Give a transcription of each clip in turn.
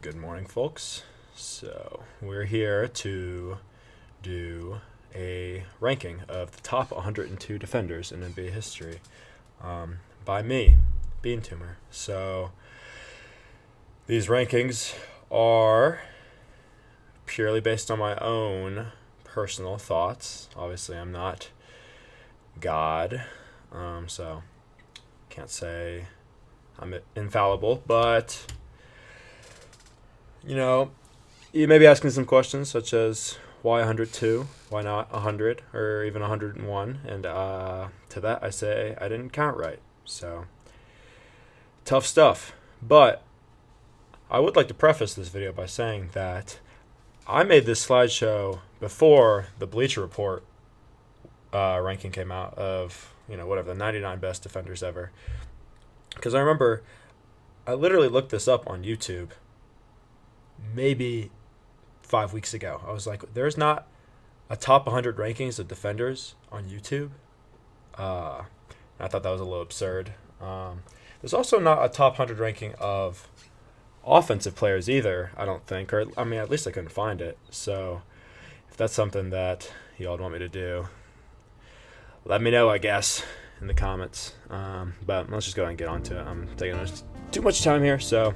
Good morning, folks. So, we're here to do a ranking of the top 102 defenders in NBA history by me, Bean Tumor. So, these rankings are purely based on my own personal thoughts. Obviously, I'm not God, so can't say I'm infallible, but you may be asking some questions such as why 102, why not 100 or even 101, and to that I say I didn't count right. So tough stuff. But I would like to preface this video by saying that I made this slideshow before the Bleacher Report ranking came out of, whatever, the 99 best defenders ever. Because I remember I literally looked this up on YouTube maybe 5 weeks ago. I was like, there's not a top 100 rankings of defenders on YouTube. I thought that was a little absurd. There's also not a top 100 ranking of offensive players either, I don't think. Or, at least I couldn't find it. So if that's something that y'all want me to do, let me know, I guess, in the comments. But let's just go ahead and get on to it. I'm taking too much time here. So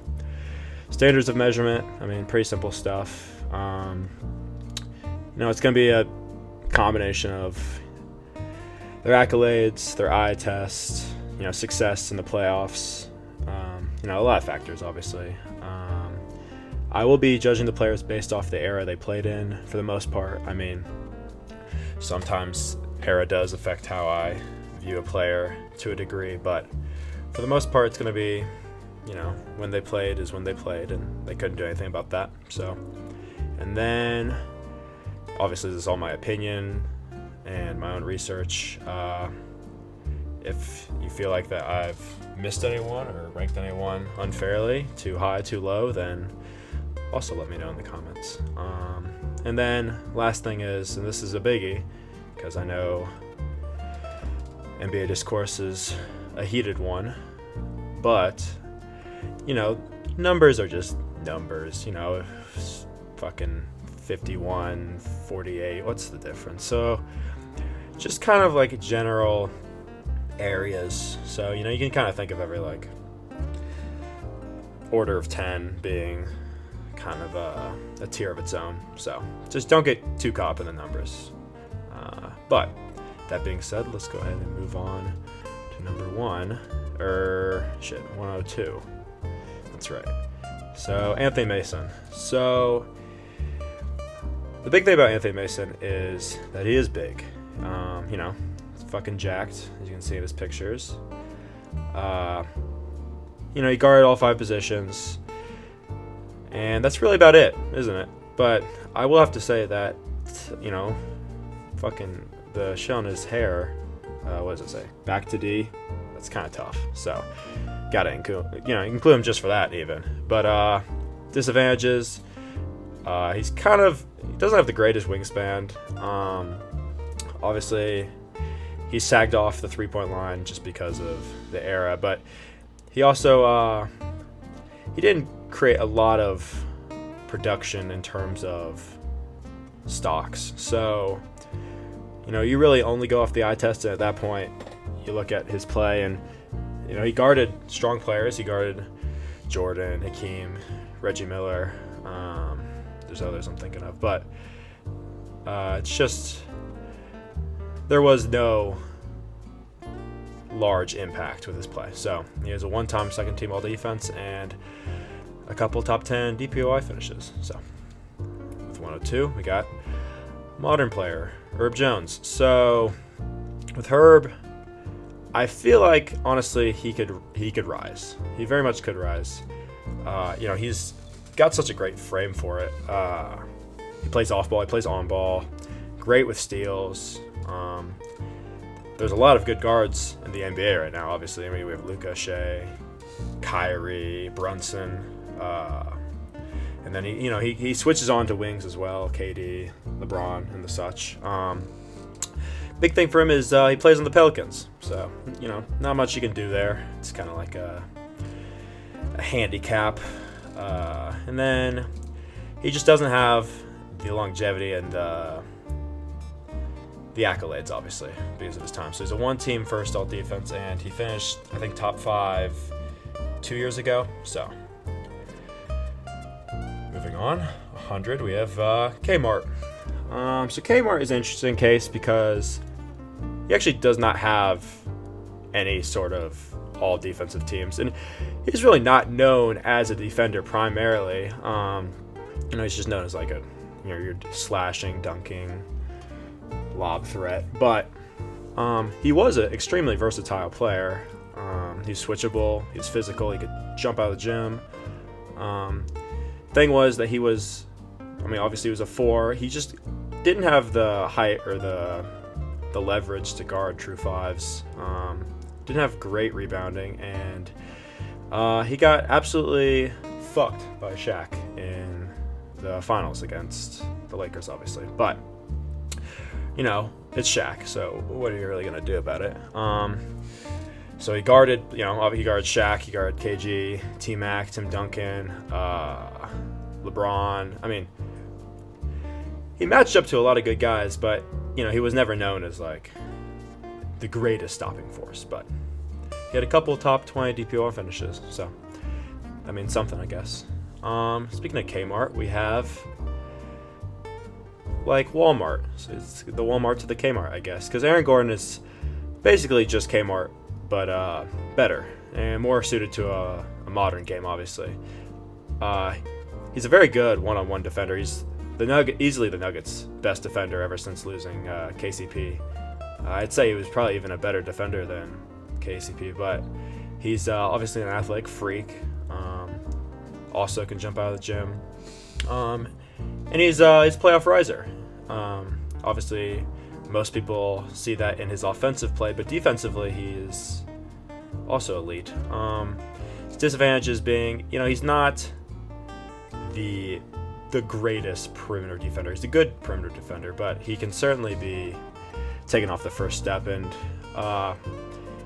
standards of measurement, pretty simple stuff. It's going to be a combination of their accolades, their eye test, success in the playoffs, a lot of factors, obviously. I will be judging the players based off the era they played in for the most part. Sometimes era does affect how I view a player to a degree, but for the most part, it's going to be, when they played is when they played, and they couldn't do anything about that. So, and then, obviously, this is all my opinion and my own research. If you feel like that I've missed anyone or ranked anyone unfairly, too high, too low, then also let me know in the comments. And then, last thing is, and this is a biggie, because I know NBA discourse is a heated one, but numbers are just numbers. Fucking 51, 48, what's the difference? So just kind of like general areas. So you can kind of think of every order of 10 being kind of a tier of its own. So just don't get too caught up in the numbers. But that being said, let's go ahead and move on to number 102. That's right. So Anthony Mason. So the big thing about Anthony Mason is that he is big. He's fucking jacked, as you can see in his pictures. He guarded all 5 positions, and that's really about it, isn't it? But I will have to say that, fucking the shit on his hair, what does it say? Back to D. That's kind of tough. So gotta include, include him just for that even. But disadvantages, he doesn't have the greatest wingspan. Obviously, he sagged off the 3-point line just because of the era, but he also he didn't create a lot of production in terms of stocks. So you really only go off the eye test, and at that point you look at his play, and he guarded strong players. He guarded Jordan, Hakeem, Reggie Miller. There's others I'm thinking of, but it's just there was no large impact with his play. So he has a one-time second-team All-Defense and a couple top 10 DPOI finishes. So with 102, we got modern player Herb Jones. So with Herb, I feel like honestly he could rise. He very much could rise. He's got such a great frame for it. He plays off ball, he plays on ball, great with steals. There's a lot of good guards in the NBA right now. Obviously, we have Luka, Shea, Kyrie, Brunson, and then he switches on to wings as well. KD, LeBron, and the such. Big thing for him is he plays on the Pelicans, so not much you can do there. It's kind of like a handicap And then he just doesn't have the longevity and the accolades, obviously, because of his time. So he's a one-team first all defense, and he finished, I think, top 5 2 years ago. So moving on, 100, we have Kmart. So Kmart is an interesting case because he actually does not have any sort of all defensive teams, and he's really not known as a defender primarily. He's just known as like your slashing, dunking, lob threat. But he was an extremely versatile player. He's switchable. He's physical. He could jump out of the gym. Thing was that he was, obviously he was a 4. He just didn't have the height or the leverage to guard true 5s. Didn't have great rebounding, and he got absolutely fucked by Shaq in the finals against the Lakers, obviously. But, it's Shaq, so what are you really going to do about it? So he guarded, he guarded Shaq, he guarded KG, T-Mac, Tim Duncan, LeBron. He matched up to a lot of good guys, but, he was never known as, like, the greatest stopping force. But he had a couple top 20 DPOR finishes, so that means something, I guess. Speaking of Kmart, we have, like, Walmart. So it's the Walmart to the Kmart, I guess, because Aaron Gordon is basically just Kmart, but better and more suited to a modern game, obviously. He's a very good one-on-one defender. He's easily the Nuggets' best defender ever since losing KCP. I'd say he was probably even a better defender than KCP, but he's obviously an athletic freak. Also can jump out of the gym, and he's playoff riser. Obviously, most people see that in his offensive play, but defensively he is also elite. His disadvantages being, he's not the greatest perimeter defender. He's a good perimeter defender, but he can certainly be taken off the first step, and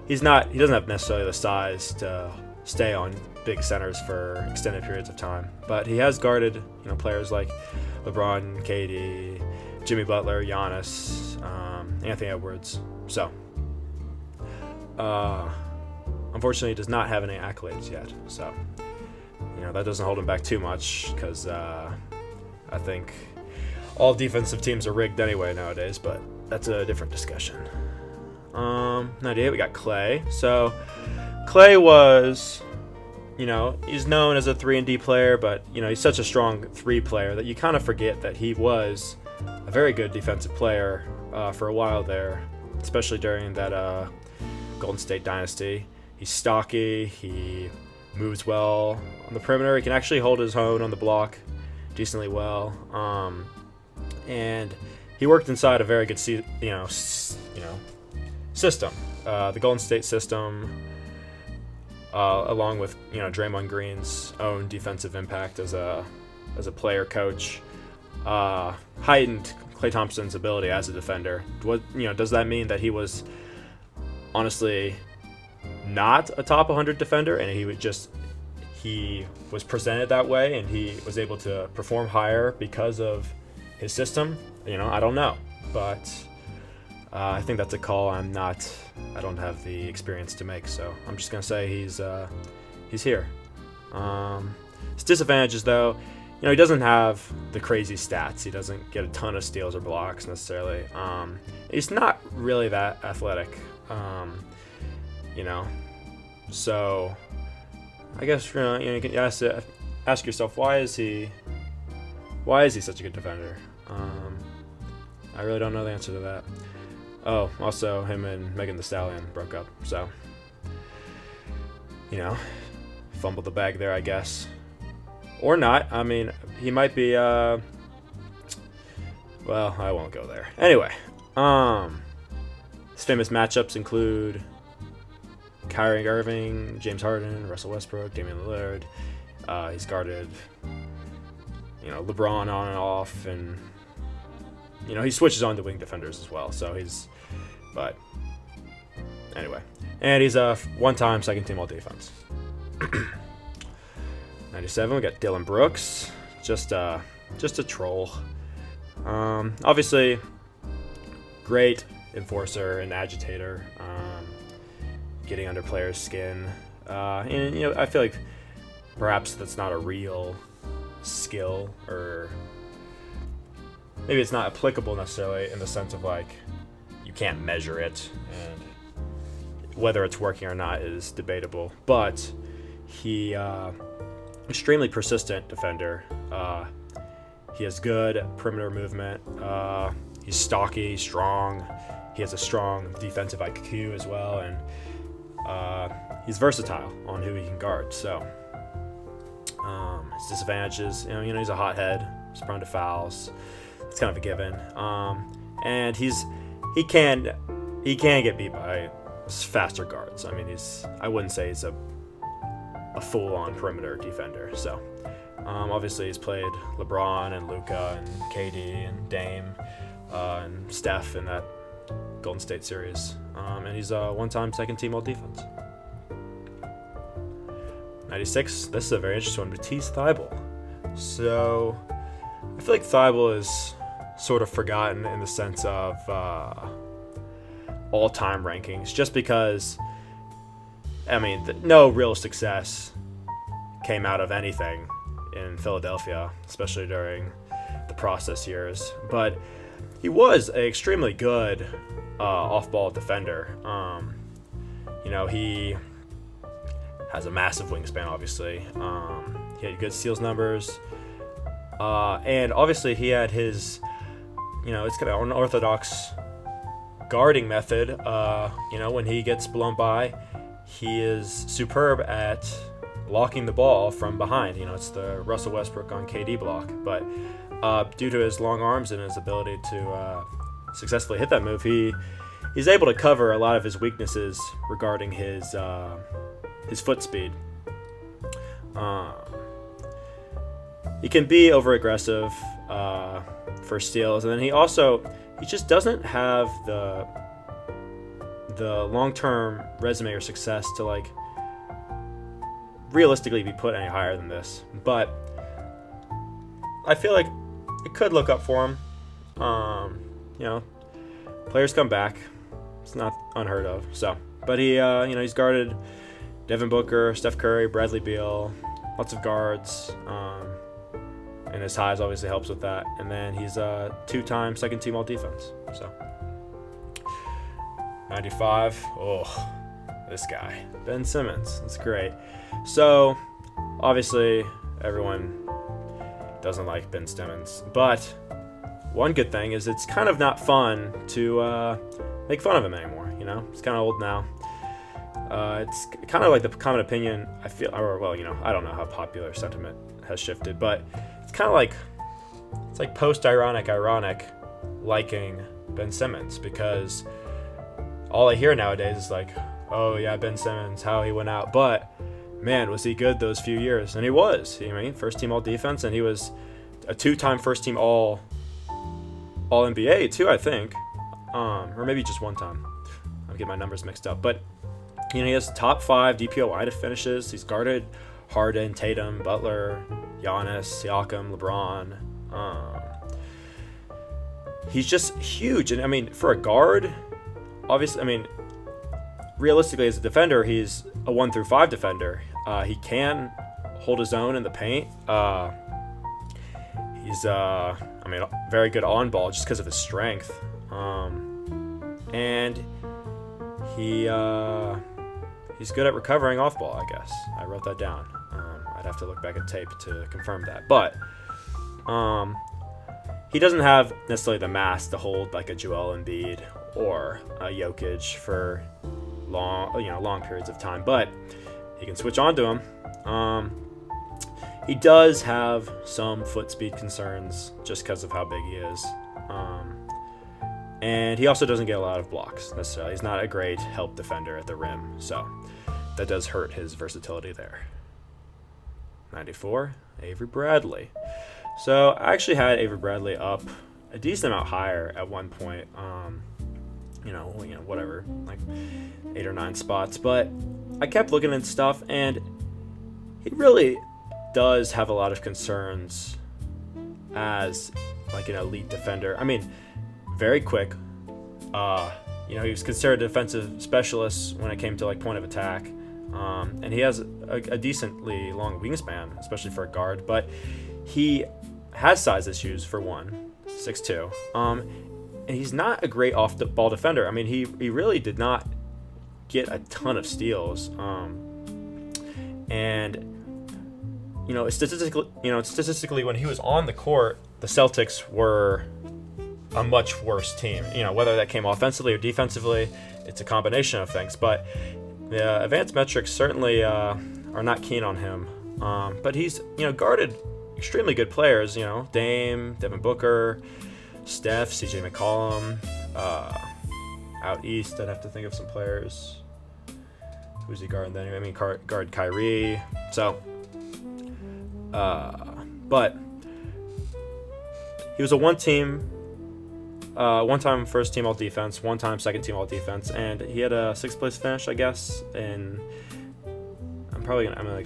he doesn't have necessarily the size to stay on big centers for extended periods of time. But he has guarded, players like LeBron, KD, Jimmy Butler, Giannis, Anthony Edwards. So, unfortunately, he does not have any accolades yet. So, that doesn't hold him back too much, because I think all defensive teams are rigged anyway nowadays, but that's a different discussion. 98, we got Clay. So, Clay was, he's known as a 3-and-D player, but, he's such a strong 3 player that you kind of forget that he was a very good defensive player for a while there, especially during that Golden State dynasty. He's stocky, he moves well on the perimeter, he can actually hold his own on the block decently well, and he worked inside a very good system, the Golden State system, along with Draymond Green's own defensive impact as a player coach, heightened Klay Thompson's ability as a defender. Does that mean that he was honestly not a top 100 defender, and he was presented that way, and he was able to perform higher because of his system? I don't know, but I think that's a call I don't have the experience to make, so I'm just gonna say he's here. His disadvantages, though, he doesn't have the crazy stats. He doesn't get a ton of steals or blocks necessarily. He's not really that athletic, so I guess you can ask yourself, why is he such a good defender? I really don't know the answer to that. Oh, also him and Megan Thee Stallion broke up, so fumbled the bag there, I guess, or not. He might be. Well, I won't go there. Anyway, his famous matchups include Kyrie Irving, James Harden, Russell Westbrook, Damian Lillard. He's guarded, LeBron on and off, and he switches on to wing defenders as well. So but anyway, and he's a one-time second-team all-defense. 97, we got Dylan Brooks, just a troll. Obviously, great enforcer and agitator, getting under players' skin. And I feel like perhaps that's not a real skill, or maybe it's not applicable necessarily in the sense of like you can't measure it, and whether it's working or not is debatable. But he extremely persistent defender. He has good perimeter movement. He's stocky, strong. He has a strong defensive IQ as well, and he's versatile on who he can guard. So his disadvantages, he's a hothead. He's prone to fouls. It's kind of a given. And he can get beat by faster guards. I mean, I wouldn't say he's a full-on perimeter defender. So obviously he's played LeBron and Luka and KD and Dame and Steph in that Golden State series. And he's a one-time second-team all-defense. 96, this is a very interesting one, Matisse Thybulle. So I feel like Thybulle is sort of forgotten in the sense of all-time rankings, just because, no real success came out of anything in Philadelphia, especially during the process years. But he was an extremely good off-ball defender. He has a massive wingspan, obviously. He had good steals numbers. And obviously he had his, it's kind of unorthodox guarding method. When he gets blown by, he is superb at blocking the ball from behind. It's the Russell Westbrook on KD block. But due to his long arms and his ability to successfully hit that move, he's able to cover a lot of his weaknesses regarding his foot speed. He can be over-aggressive for steals, and then he just doesn't have the long-term resume or success to realistically be put any higher than this. But I feel like it could look up for him. Players come back. It's not unheard of. But he's guarded Devin Booker, Steph Curry, Bradley Beal, lots of guards. And his size obviously helps with that. And then he's a two-time second-team all-defense. 95. Oh, this guy, Ben Simmons. That's great. So, obviously, everyone doesn't like Ben Simmons. But one good thing is it's kind of not fun to make fun of him anymore. He's kind of old now. It's kind of like the common opinion, I feel, I don't know how popular sentiment has shifted, but it's kind of like, it's like post-ironic liking Ben Simmons, because all I hear nowadays is like, oh yeah, Ben Simmons, how he went out. But man, was he good those few years. And he was. First team all defense, and he was a two-time first team all NBA too, I think. Or maybe just one time. I'm getting my numbers mixed up. But he has top 5 DPOI to finishes. He's guarded Harden, Tatum, Butler, Giannis, Siakam, LeBron. He's just huge. And for a guard, obviously, realistically as a defender, he's a 1 through 5 defender. He can hold his own in the paint. He's very good on ball just because of his strength. And he's good at recovering off ball, I guess. I wrote that down. I'd have to look back at tape to confirm that. But he doesn't have necessarily the mass to hold like a Joel Embiid or a Jokic for long periods of time. But he can switch on to him. He does have some foot speed concerns just because of how big he is. And he also doesn't get a lot of blocks necessarily. He's not a great help defender at the rim, so that does hurt his versatility there. 94, Avery Bradley. So I actually had Avery Bradley up a decent amount higher at one point. Whatever, like 8 or 9 spots. But I kept looking at stuff, and he really does have a lot of concerns as like an elite defender. I mean, very quick. He was considered a defensive specialist when it came to like point of attack. And he has a decently long wingspan, especially for a guard, but he has size issues for one, 6'2". And he's not a great off-the-ball defender. I mean, he really did not get a ton of steals. Statistically, when he was on the court, the Celtics were a much worse team. Whether that came offensively or defensively, it's a combination of things. But the advanced metrics certainly are not keen on him. But he's guarded extremely good players. Dame, Devin Booker, Steph, CJ McCollum. Out east, I'd have to think of some players. Who's he guarding then? I mean, guard Kyrie. So, but he was a one-time first team all defense, one-time second team all defense, and he had a sixth place finish, I guess. And probably like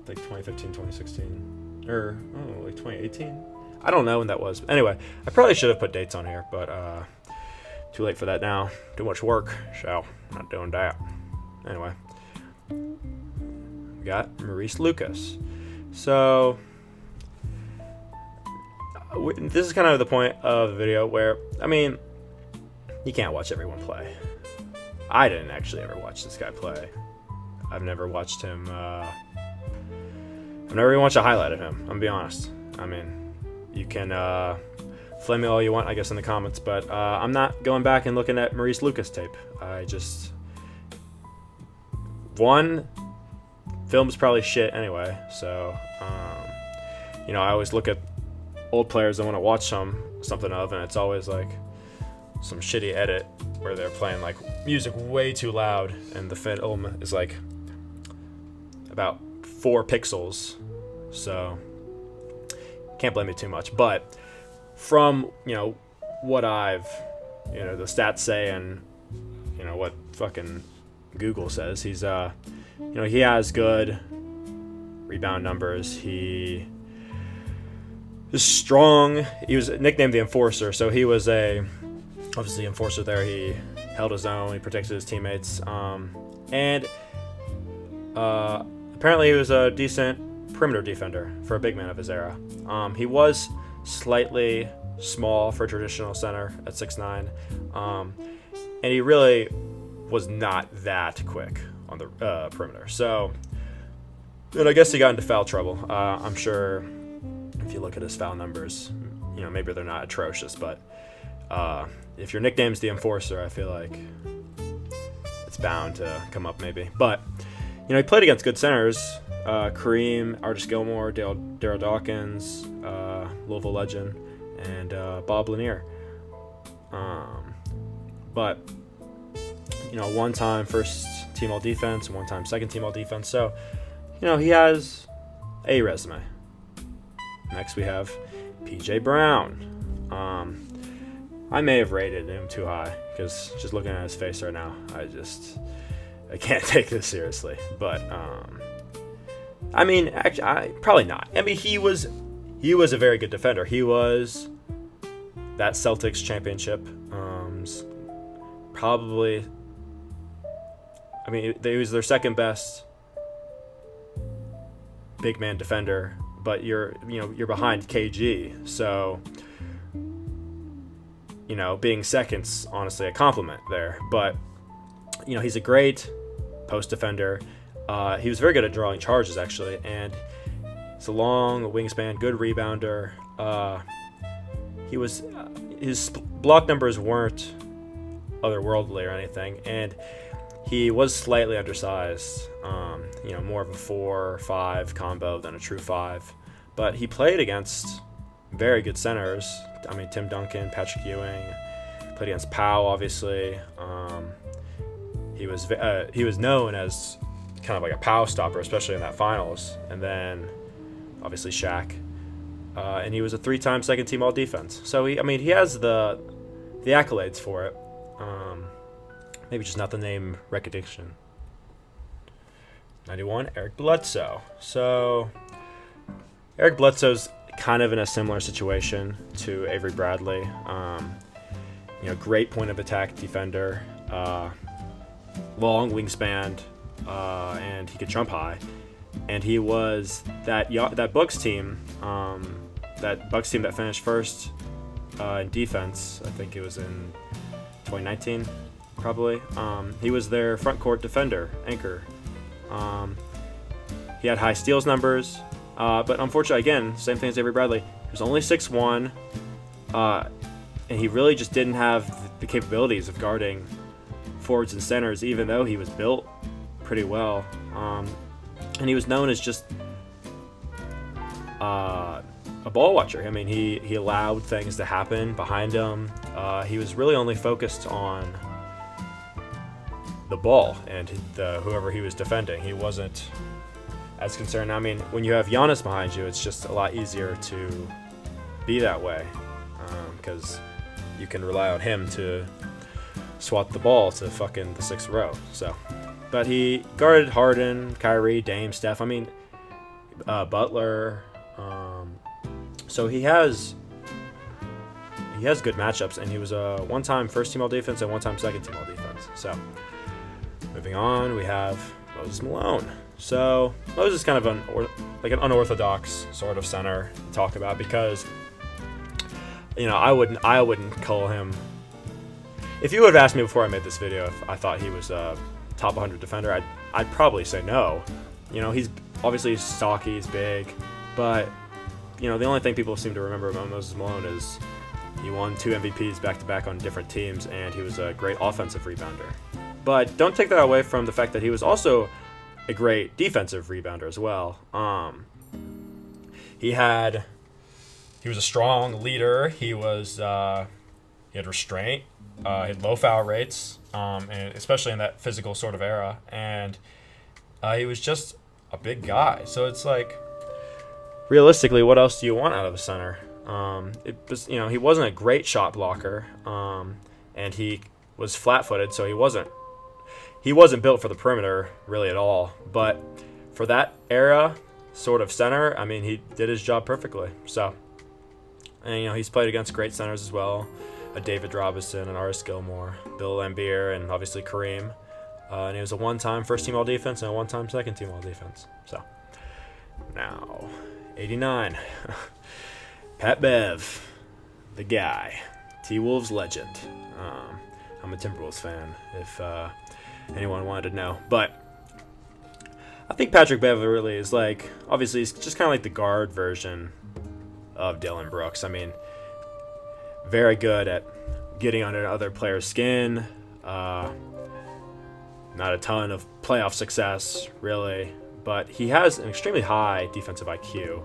2015, 2016, or like 2018. I don't know when that was. Anyway, I probably should have put dates on here, but too late for that now. Too much work, so not doing that. Anyway, we got Maurice Lucas. So this is kind of the point of the video where, I mean, you can't watch everyone play. I didn't actually ever watch this guy play. I've never watched him. I've never even watched a highlight of him. I'm gonna be honest. I mean, you can flame me all you want, I guess, in the comments, but I'm not going back and looking at Maurice Lucas tape. Film's probably shit anyway, so I always look at old players I want to watch something of, and it's always like some shitty edit where they're playing like music way too loud, and the film is like about 4 pixels, so can't blame me too much. But from what I've the stats say and what fucking Google says, he's he has good rebound numbers. He is strong. He was nicknamed the Enforcer, so he was obviously enforcer there. He held his own. He protected his teammates. And apparently he was a decent perimeter defender for a big man of his era. He was slightly small for a traditional center at 6'9", and he really was not that quick on the perimeter. So, and I guess he got into foul trouble. I'm sure if you look at his foul numbers, maybe they're not atrocious, but if your nickname's the Enforcer, I feel like it's bound to come up maybe. But he played against good centers. Kareem, Artis Gilmore, Daryl Dawkins, Louisville legend, and Bob Lanier. But one-time first team all defense, one-time second team all defense. So, he has a resume. Next we have PJ Brown. I may have rated him too high because just looking at his face right now, I can't take this seriously. But I mean, actually, probably not. I mean, he was a very good defender. He was that Celtics championship. Probably. I mean, he was their second best big man defender, but you're behind KG, so being second's honestly a compliment there. But he's a great post defender. He was very good at drawing charges, actually, and it's a long wingspan, good rebounder. His block numbers weren't otherworldly or anything, and he was slightly undersized. More of a 4-5 combo than a true 5, but he played against very good centers. I mean, Tim Duncan, Patrick Ewing, played against Powell, obviously. He was known as kind of like a Powell stopper, especially in that finals. And then, obviously, Shaq. And he was a 3-time second team all defense. So he has the accolades for it. Maybe just not the name recognition. 91, Eric Bledsoe. So Eric Bledsoe's kind of in a similar situation to Avery Bradley. Great point of attack defender, long wingspan, and he could jump high. And he was that Bucks team, that finished first in defense. I think it was in 2019, probably. He was their front court defender, anchor. He had high steals numbers, but unfortunately, again, same thing as Avery Bradley. He was only 6'1", and he really just didn't have the capabilities of guarding forwards and centers, even though he was built pretty well. And he was known as just a ball watcher. I mean, he allowed things to happen behind him. He was really only focused on the ball and whoever he was defending. He wasn't as concerned. I mean, when you have Giannis behind you, it's just a lot easier to be that way because you can rely on him to swat the ball to fucking the sixth row. So, but he guarded Harden, Kyrie, Dame, Steph. I mean, Butler. So he has good matchups, and he was a one-time first-team all-defense and one-time second-team all-defense. So, moving on, we have Moses Malone. So Moses is kind of an unorthodox sort of center to talk about because, I wouldn't call him. If you would have asked me before I made this video if I thought he was a top 100 defender, I'd probably say no. He's obviously stocky, he's big, but the only thing people seem to remember about Moses Malone is he won 2 MVPs back-to-back on different teams, and he was a great offensive rebounder. But don't take that away from the fact that he was also a great defensive rebounder as well. He was a strong leader. He had restraint. He had low foul rates, and especially in that physical sort of era. And he was just a big guy. So it's like, realistically, what else do you want out of a center? He wasn't a great shot blocker, and he was flat-footed, so he wasn't built for the perimeter really at all. But for that era sort of center, I mean, he did his job perfectly. So, and he's played against great centers as well. David Robinson and Aris Gilmore, Bill Laimbeer, and obviously Kareem. And he was a one-time first-team all-defense and a one-time second-team all-defense. So, now, 89. Pat Bev, the guy. T-Wolves legend. I'm a Timberwolves fan, if anyone wanted to know. But I think Patrick Beverley is obviously he's just kind of like the guard version of Dillon Brooks. I mean, very good at getting under other players' skin. Not a ton of playoff success, really. But he has an extremely high defensive IQ.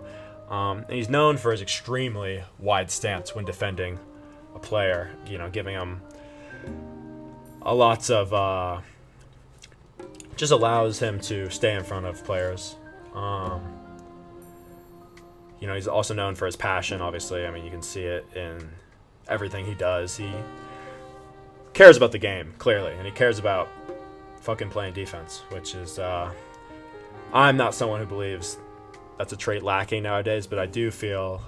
And he's known for his extremely wide stance when defending a player, giving him a lots of just allows him to stay in front of players. He's also known for his passion, obviously. I mean, you can see it in everything he does. He cares about the game, clearly, and he cares about fucking playing defense, which is I'm not someone who believes that's a trait lacking nowadays, but I do feel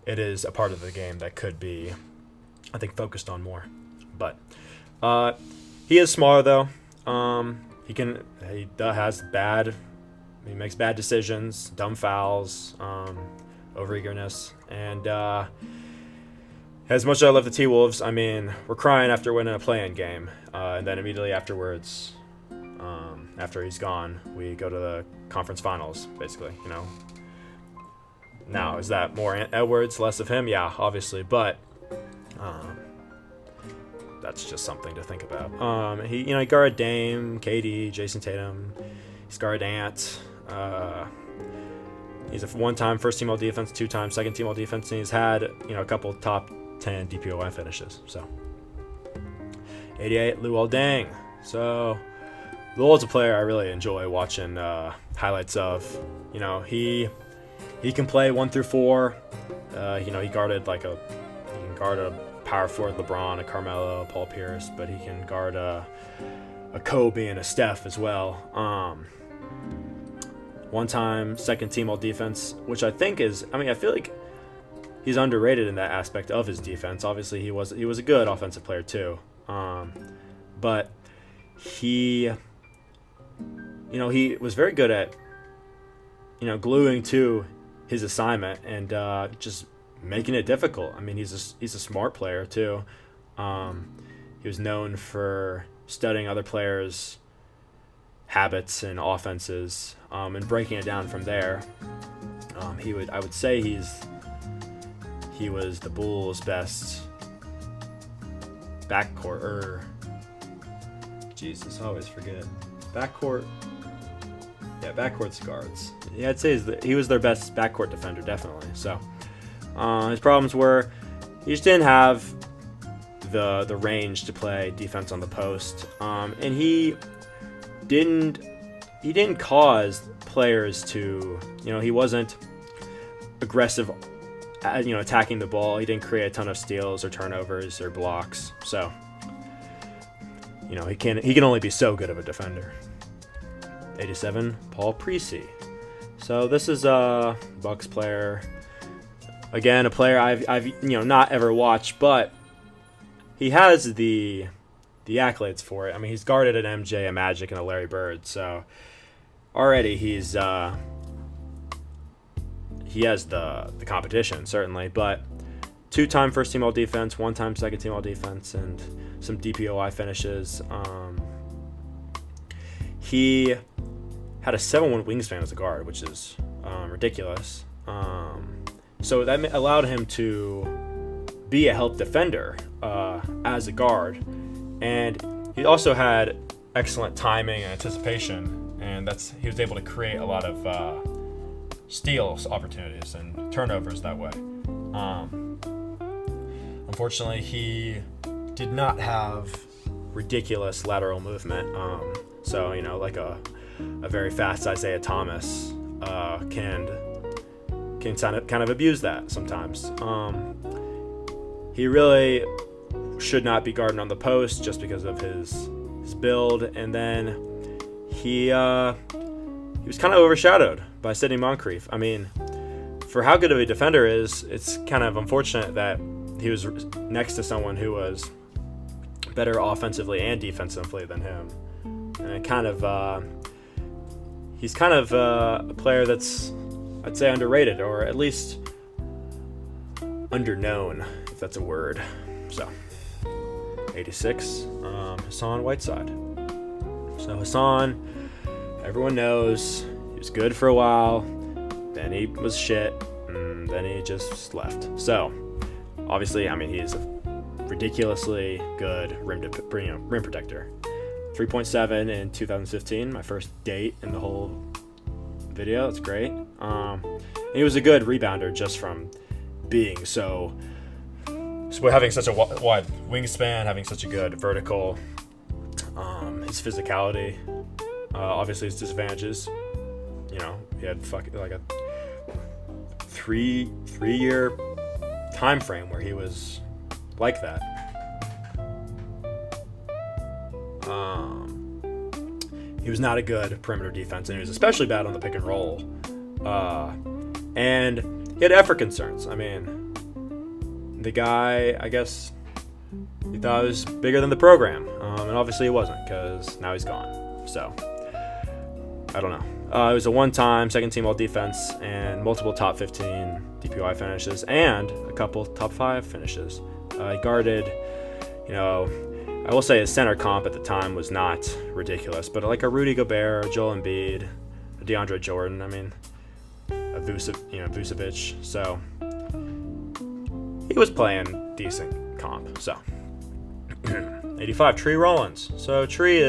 it is a part of the game that could be, I think, focused on more. But he is smaller though. He makes bad decisions, dumb fouls, overeagerness, and as much as I love the T-Wolves, I mean, we're crying after winning a play-in game, and then immediately afterwards, after he's gone, we go to the conference finals, basically, Now, is that more Edwards, less of him? Yeah, obviously, but that's just something to think about. He guarded Dame, KD, Jason Tatum. He's guarded Ant. He's a one-time first-team all-defense, two-time second-team all-defense, and he's had a couple top 10 DPOY finishes. So, 88, Luol Deng. So, Luol's a player I really enjoy watching highlights of. He can play 1 through 4. He guarded he can guard a power forward, LeBron, a Carmelo, Paul Pierce, but he can guard a Kobe and a Steph as well. One-time second team all defense, which I think is, I feel like he's underrated in that aspect of his defense. Obviously, he was a good offensive player too, but he was very good at gluing to his assignment and just making it difficult. He's a smart player too. He was known for studying other players' habits and offenses, and breaking it down from there. I would say he was the Bulls' best backcourt, Jesus, I always forget. Backcourt's guards. Yeah, I'd say he was their best backcourt defender, definitely. So his problems were he just didn't have the range to play defense on the post, and he didn't cause players to, he wasn't aggressive at, attacking the ball. He didn't create a ton of steals or turnovers or blocks. So, he can only be so good of a defender. 87, Paul Preci. So this is a Bucks player. Again, a player I've not ever watched, but he has the accolades for it. He's guarded an MJ, a Magic, and a Larry Bird. So already he has the competition, certainly. But 2-time first team all defense, 1-time second team all defense, and some DPOI finishes. He had a 7'1" wingspan as a guard, which is ridiculous. So that allowed him to be a help defender as a guard. And he also had excellent timing and anticipation, and he was able to create a lot of steals opportunities and turnovers that way. Unfortunately, he did not have ridiculous lateral movement. So, like a very fast Isaiah Thomas can kind of abuse that sometimes. He really should not be guarding on the post just because of his build, and then he was kind of overshadowed by Sidney Moncrief. For how good of a defender is, it's kind of unfortunate that he was next to someone who was better offensively and defensively than him. And he's kind of a player that's, I'd say, underrated, or at least underknown, if that's a word. So 86, Hassan Whiteside. So Hassan, everyone knows, he was good for a while, then he was shit, and then he just left. So obviously, he's a ridiculously good rim protector. 3.7 in 2015, my first date in the whole video. That's great. And he was a good rebounder just from being having such a wide wingspan, having such a good vertical. His physicality, obviously his disadvantages. He had like a three-year time frame where he was like that. He was not a good perimeter defense, and he was especially bad on the pick and roll. And he had effort concerns. The guy, I guess, he thought he was bigger than the program, and obviously he wasn't, because now he's gone. So, I don't know. It was a 1-time second team all defense and multiple top 15 DPOI finishes and a couple top 5 finishes. He guarded, I will say his center comp at the time was not ridiculous, but like a Rudy Gobert, a Joel Embiid, a DeAndre Jordan, a Vucevic. So he was playing decent comp. So 85, Tree Rollins. So Tree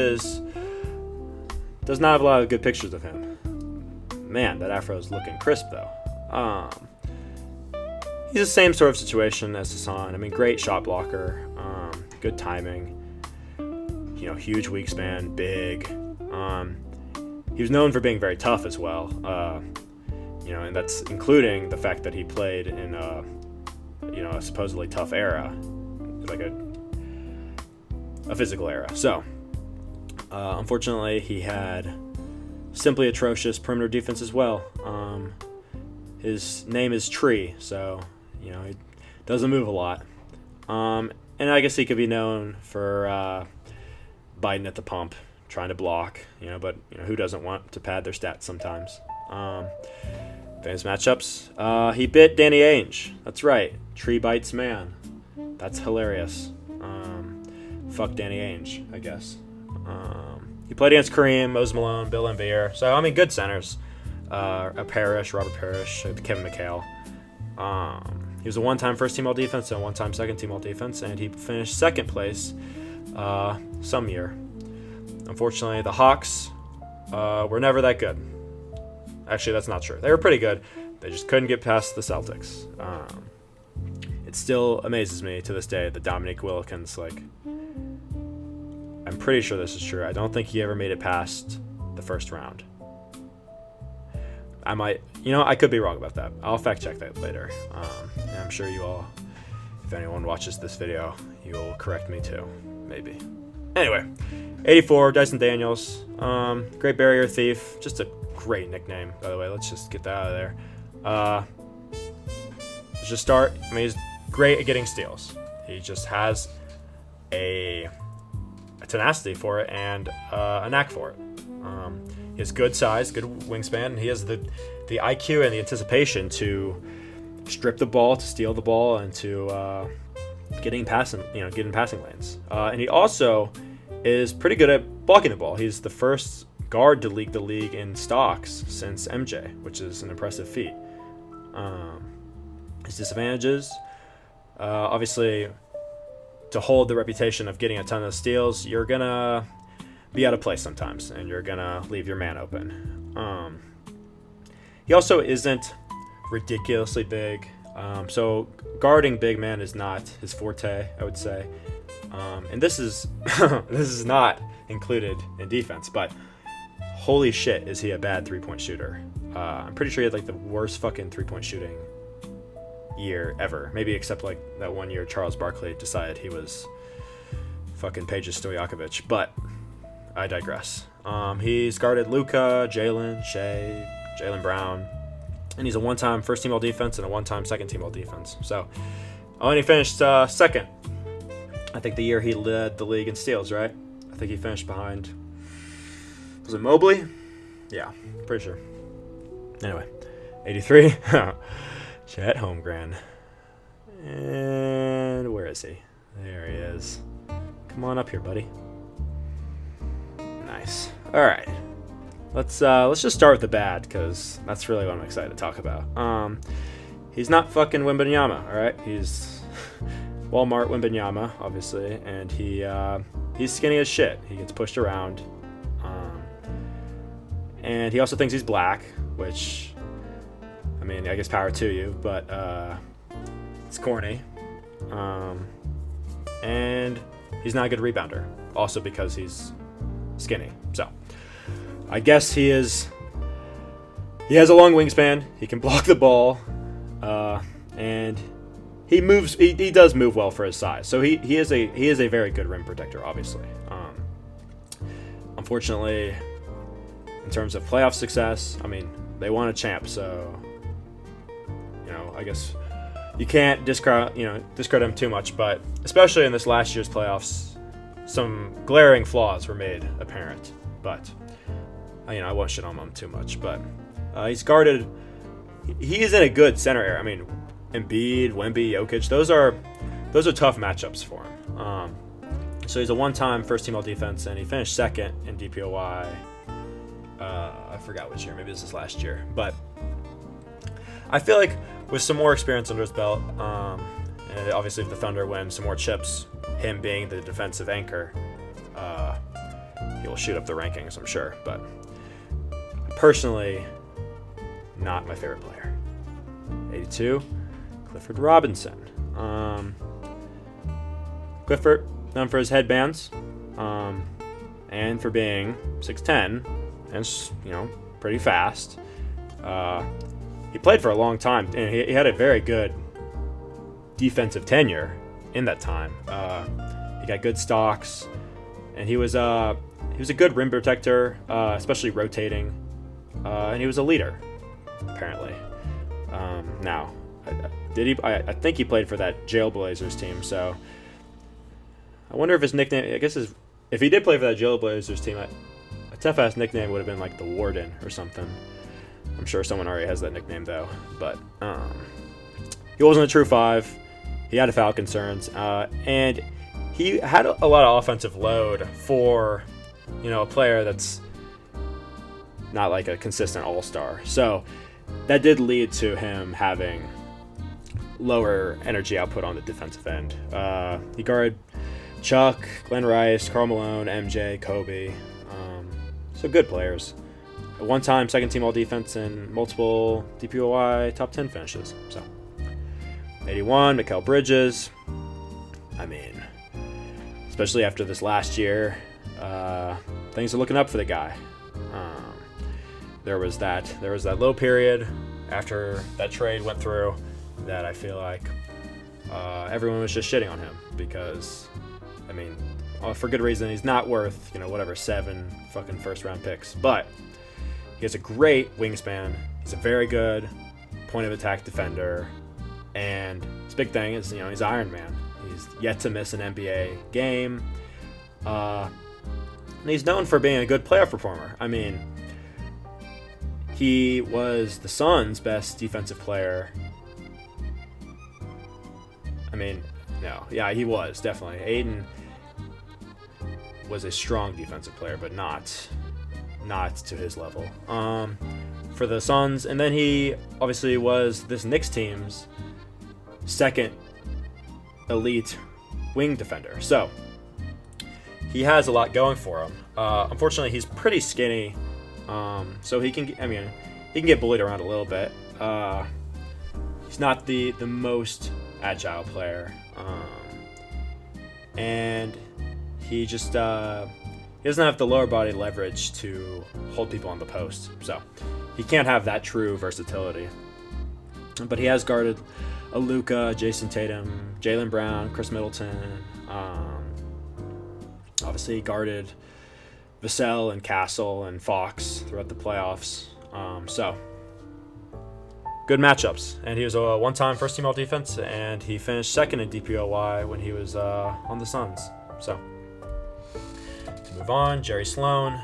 does not have a lot of good pictures of him. Man, that afro is looking crisp though. He's the same sort of situation as Hassan. Great shot blocker, good timing. Huge wingspan, big. He was known for being very tough as well. And that's including the fact that he played in a supposedly tough era, like a physical era. So, Unfortunately, he had simply atrocious perimeter defense as well. His name is Tree, so he doesn't move a lot. And I guess he could be known for biting at the pump, trying to block. But who doesn't want to pad their stats sometimes? Famous matchups. He bit Danny Ainge. That's right. Tree bites man. That's hilarious. Fuck Danny Ainge, I guess. He played against Kareem, Moses Malone, Bill Laimbeer. So, good centers. Robert Parrish, Kevin McHale. He was a one-time first-team all-defense and a one-time second-team all-defense, and he finished second place some year. Unfortunately, the Hawks were never that good. Actually, that's not true. They were pretty good. They just couldn't get past the Celtics. It still amazes me to this day that Dominique Wilkins, I'm pretty sure this is true. I don't think he ever made it past the first round. I could be wrong about that. I'll fact check that later. And I'm sure you all, if anyone watches this video, you will correct me too, maybe. Anyway, 84, Dyson Daniels, Great Barrier Thief, just a great nickname, by the way. Let's just get that out of there. Let's just start. He's great at getting steals. He just has a tenacity for it and a knack for it. He has good size, good wingspan, and he has the IQ and the anticipation to strip the ball, to steal the ball, and to get in passing lanes. And he also is pretty good at blocking the ball. He's the first guard to lead the league in stocks since MJ, which is an impressive feat. His disadvantages, obviously, to hold the reputation of getting a ton of steals, you're gonna be out of place sometimes, and you're gonna leave your man open. He also isn't ridiculously big, so guarding big man is not his forte, I would say. And this is this is not included in defense, but holy shit, is he a bad three-point shooter? I'm pretty sure he had the worst fucking three-point shooting year ever, maybe except that one year Charles Barkley decided he was fucking Peja Stojakovic, but I digress. He's guarded Luka, Jalen, Shea, Jaylen Brown, and he's a one-time first-team all-defense and a one-time second-team all-defense. So, and he finished second. I think the year he led the league in steals, right? I think he finished behind, was it Mobley? Yeah, pretty sure. Anyway, 83. Chet Holmgren. And where is he? There he is. Come on up here, buddy. Nice. All right. Let's just start with the bad, because that's really what I'm excited to talk about. He's not fucking Wembanyama, all right? He's Walmart Wembanyama, obviously, and he's skinny as shit. He gets pushed around, and he also thinks he's black, which, I guess power to you, but it's corny. And he's not a good rebounder, also because he's skinny. So I guess he has a long wingspan. He can block the ball, and he moves. He does move well for his size. So he is a very good rim protector, obviously. Unfortunately, in terms of playoff success, they won a champ, so I guess you can't discredit him too much. But especially in this last year's playoffs, some glaring flaws were made apparent. But I won't shit on him too much. But he's guarded. He's in a good center area. Embiid, Wemby, Jokic. Those are tough matchups for him. So he's a one-time first-team all-defense, and he finished second in DPOY. I forgot which year. Maybe this is last year. But I feel like with some more experience under his belt, and obviously if the Thunder win some more chips, him being the defensive anchor, he will shoot up the rankings, I'm sure. But personally, not my favorite player. 82, Clifford Robinson. Clifford, known for his headbands, and for being 6'10", and pretty fast. He played for a long time, and he had a very good defensive tenure in that time. He got good stocks, and he was a good rim protector, especially rotating, and he was a leader, apparently. Now, did he? I think he played for that Jailblazers team, so I wonder if his nickname. I guess if he did play for that Jailblazers team, a tough-ass nickname would have been like the Warden or something. I'm sure someone already has that nickname though, but he wasn't a true 5. He had foul concerns, and he had a lot of offensive load for, a player that's not like a consistent all-star. So that did lead to him having lower energy output on the defensive end. He guarded Chuck, Glenn Rice, Karl Malone, MJ, Kobe. So good players. At one time, second team all defense and multiple DPOY top 10 finishes. So 81, Mikal Bridges. I mean, especially after this last year, things are looking up for the guy. There was that low period after that trade went through that I feel like everyone was just shitting on him because, I mean, for good reason. He's not worth 7 fucking first round picks, but he has a great wingspan. He's a very good point of attack defender, and his big thing is he's Iron Man. He's yet to miss an NBA game, and he's known for being a good playoff performer. I mean, he was the Suns' best defensive player. I mean, no, yeah, he was definitely. Aiden was a strong defensive player, but not to his level for the Suns. And then he obviously was this Knicks team's second elite wing defender. So he has a lot going for him. Unfortunately, he's pretty skinny, so he can get bullied around a little bit. He's not the most agile player, and he just he doesn't have the lower body leverage to hold people on the post, so he can't have that true versatility. But he has guarded Luka, Jason Tatum, Jaylen Brown, Chris Middleton. Obviously, he guarded Vassell and Castle and Fox throughout the playoffs. So good matchups, and he was a one-time first-team all-defense, and he finished second in DPOY when he was on the Suns. So to move on, Jerry Sloan.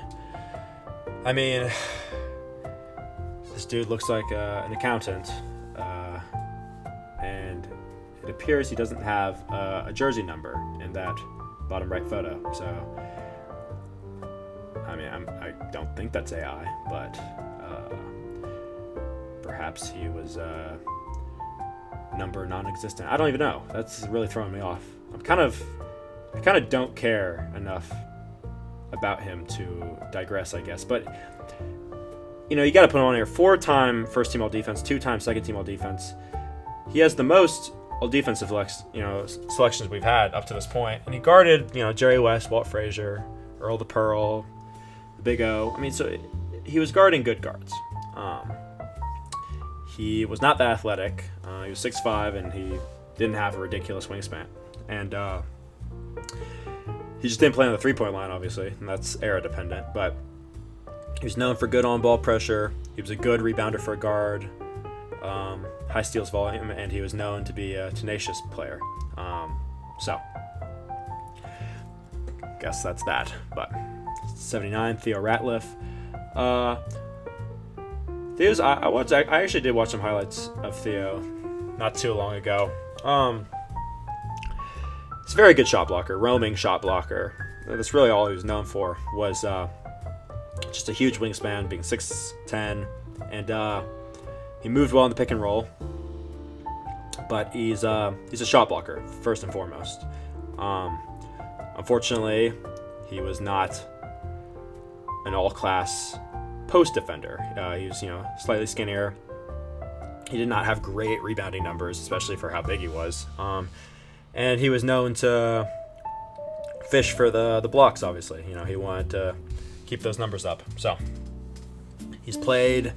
I mean, this dude looks like an accountant, and it appears he doesn't have a jersey number in that bottom right photo. So I mean, I don't think that's AI, but perhaps he was number non-existent. I don't even know. That's really throwing me off. I kind of don't care enough about him to digress, I guess. But you got to put him on here. 4-time first team all defense, 2-time second team all defense. He has the most all defensive selections we've had up to this point, and he guarded Jerry West, Walt Frazier, Earl the Pearl, the Big O. I mean, so he was guarding good guards. He was not that athletic. He was 6'5", and he didn't have a ridiculous wingspan. And he just didn't play on the three-point line, obviously, and that's era-dependent. But he was known for good on-ball pressure. He was a good rebounder for a guard, high steals volume, and he was known to be a tenacious player. So, guess that's that. But 79, Theo Ratliff. Theo's, I actually did watch some highlights of Theo not too long ago. He's a very good shot blocker, roaming shot blocker. That's really all he was known for, was just a huge wingspan, being 6'10", and he moved well in the pick and roll. But he's a shot blocker first and foremost. Unfortunately, he was not an all-class post defender. He was, slightly skinnier. He did not have great rebounding numbers, especially for how big he was. And he was known to fish for the blocks, obviously. He wanted to keep those numbers up. So he's played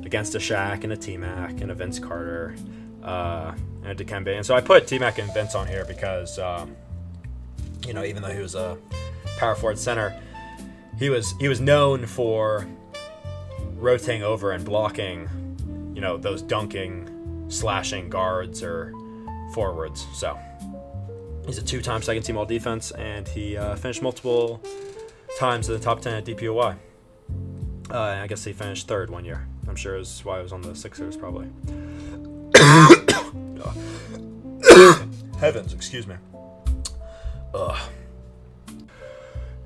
against a Shaq and a T-Mac and a Vince Carter and a Dikembe. And so I put T-Mac and Vince on here because, even though he was a power forward center. He was known for rotating over and blocking, those dunking, slashing guards or forwards. So he's a 2-time second team all defense, and he finished multiple times in the top 10 at DPOY. I guess he finished 3rd one year. I'm sure is why he was on the Sixers probably. Heavens, excuse me.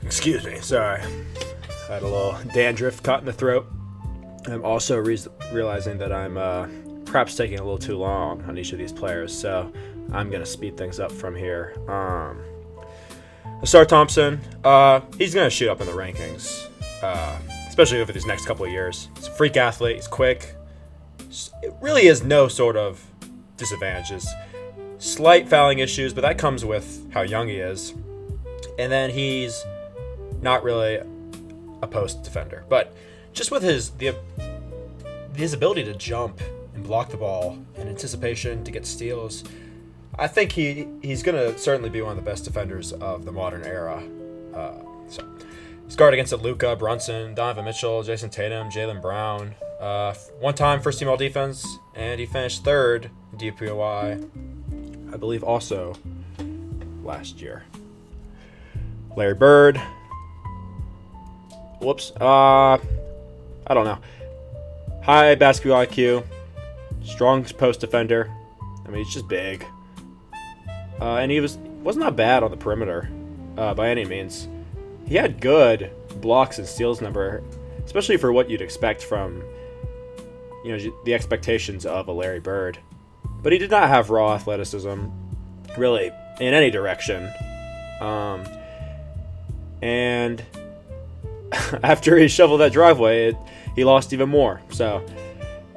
Excuse me, sorry. I had a little dandruff caught in the throat. I'm also realizing that I'm perhaps taking a little too long on each of these players, so I'm going to speed things up from here. Start Thompson. He's going to shoot up in the rankings, especially over these next couple of years. He's a freak athlete. He's quick. It really is no sort of disadvantages. Slight fouling issues, but that comes with how young he is. And then he's not really a post defender, but just with his ability to jump and block the ball and anticipation to get steals, I think he's going to certainly be one of the best defenders of the modern era. So he's guarded against Luka, Brunson, Donovan Mitchell, Jason Tatum, Jaylen Brown. 1-time first team all defense, and he finished 3rd in DPOY, I believe, also last year. Larry Bird. Whoops. I don't know. High basketball IQ. Strong post defender. I mean, he's just big. And he wasn't that bad on the perimeter by any means. He had good blocks and steals number, especially for what you'd expect from the expectations of a Larry Bird. But he did not have raw athleticism, really, in any direction. And after he shoveled that driveway, he lost even more. So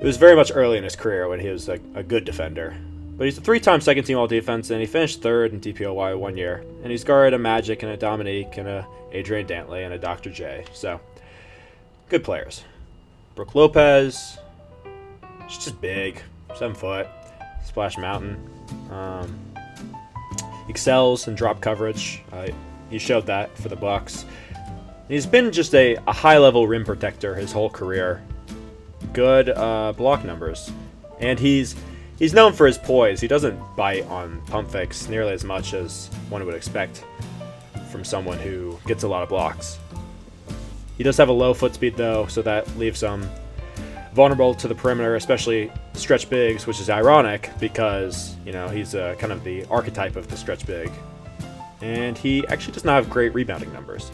it was very much early in his career when he was a good defender. But he's a 3-time second team all defense, and he finished 3rd in DPOY 1 year. And he's guarded a Magic and a Dominique and a Adrian Dantley and a Dr. J. So good players. Brook Lopez, he's just big, 7 foot, Splash Mountain. Excels in drop coverage. He showed that for the Bucks. He's been just a high-level rim protector his whole career. Good block numbers. And he's known for his poise. He doesn't bite on pump fakes nearly as much as one would expect from someone who gets a lot of blocks. He does have a low foot speed, though, so that leaves him vulnerable to the perimeter, especially stretch bigs, which is ironic because, he's kind of the archetype of the stretch big. And he actually does not have great rebounding numbers.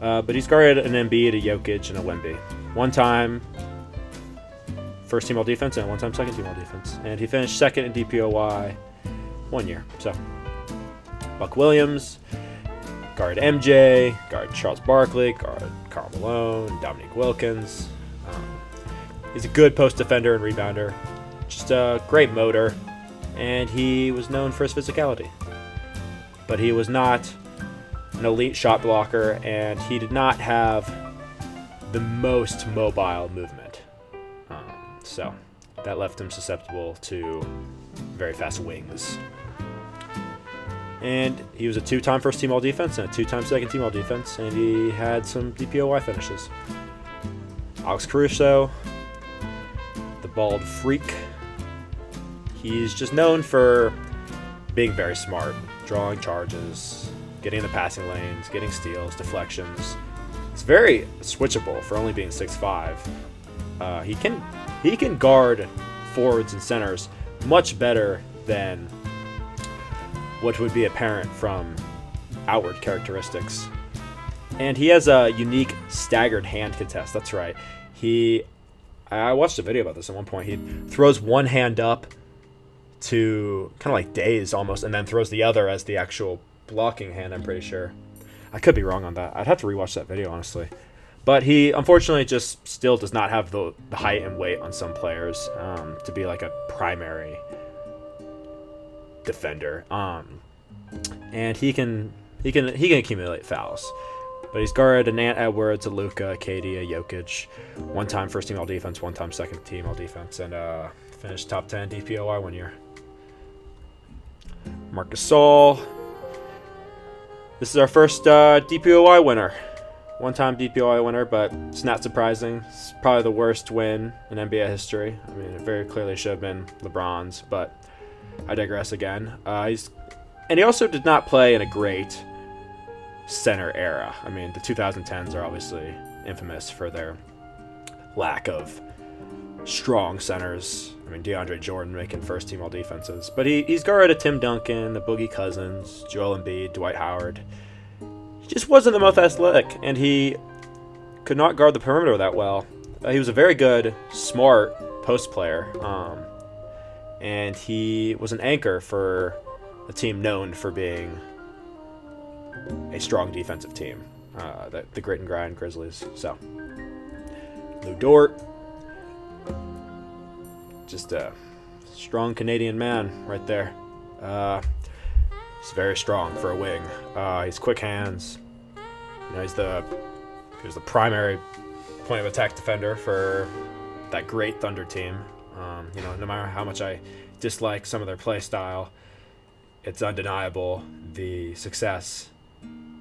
But he's guarded an Embiid, a Jokic, and a Wemby. 1-time first team all defense and 1-time second team all defense. And he finished 2nd in DPOY 1 year. So Buck Williams, guard MJ, guard Charles Barkley, guard Karl Malone, Dominique Wilkins. He's a good post defender and rebounder. Just a great motor. And he was known for his physicality. But he was not an elite shot blocker, and he did not have the most mobile movement. So that left him susceptible to very fast wings. And he was a 2-time first team all defense and a 2-time second team all defense, and he had some DPOY finishes. Alex Caruso, the bald freak. He's just known for being very smart, drawing charges, getting in the passing lanes, getting steals, deflections. It's very switchable for only being 6'5". He can guard forwards and centers much better than what would be apparent from outward characteristics. And he has a unique staggered hand contest. That's right. I watched a video about this at one point. He throws one hand up to kind of like daze almost, and then throws the other as the actual blocking hand, I'm pretty sure. I could be wrong on that. I'd have to rewatch that video, honestly. But he, unfortunately, just still does not have the height and weight on some players to be like a primary defender. And he can accumulate fouls. But he's guarded an Ant Edwards, a Luka, a KD, a Jokic, 1-time first team all defense, 1-time second team all defense, and finished top 10 DPOY 1 year. Marc Gasol. This is our first DPOY winner. One-time DPOY winner, but it's not surprising. It's probably the worst win in NBA history. I mean, it very clearly should have been LeBron's, but I digress again. He also did not play in a great center era. I mean, the 2010s are obviously infamous for their lack of strong centers. I mean, DeAndre Jordan making first-team all-defenses. But he's guarded a Tim Duncan, a Boogie Cousins, Joel Embiid, Dwight Howard. He just wasn't the most athletic, and he could not guard the perimeter that well. He was a very good, smart post player, and he was an anchor for a team known for being a strong defensive team, the grit and grind Grizzlies. So, Lou Dort, just a strong Canadian man right there. He's very strong for a wing. He's quick hands. He was the primary point of attack defender for that great Thunder team. No matter how much I dislike some of their play style, it's undeniable the success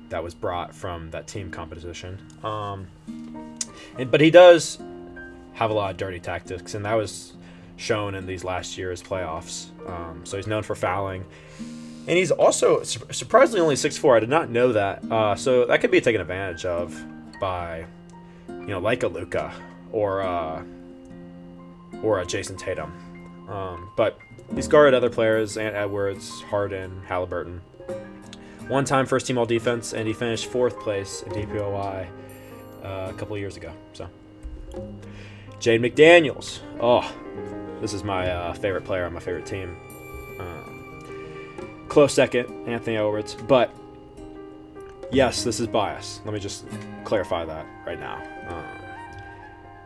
that was brought from that team composition. But he does have a lot of dirty tactics, and that was shown in these last year's playoffs. So he's known for fouling. And he's also surprisingly only 6'4". I did not know that. So that could be taken advantage of by, like a Luka or a Jason Tatum. But he's guarded other players, Ant Edwards, Harden, Halliburton. One-time first-team all-defense, and he finished 4th place in DPOY a couple of years ago. So, Jaden McDaniels. Oh, this is my favorite player on my favorite team. Close second, Anthony Edwards. But, yes, this is bias. Let me just clarify that right now.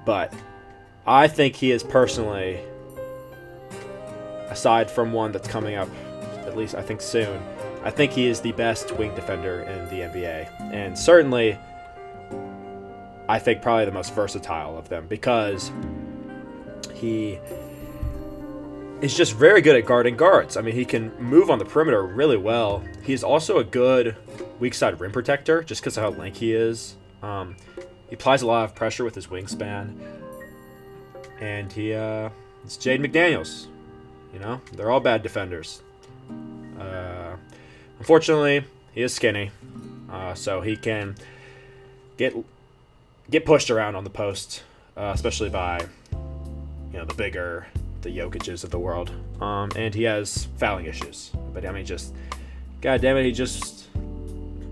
But I think he is personally, aside from one that's coming up, at least I think soon, I think he is the best wing defender in the NBA. And certainly, I think probably the most versatile of them, because he is just very good at guarding guards. I mean, he can move on the perimeter really well. He's also a good weak side rim protector just because of how lanky he is. He applies a lot of pressure with his wingspan. And it's Jaden McDaniels. They're all bad defenders. Unfortunately, he is skinny, so he can get pushed around on the post, especially by the bigger, the Jokic's of the world. And he has fouling issues. But I mean, God damn it, he just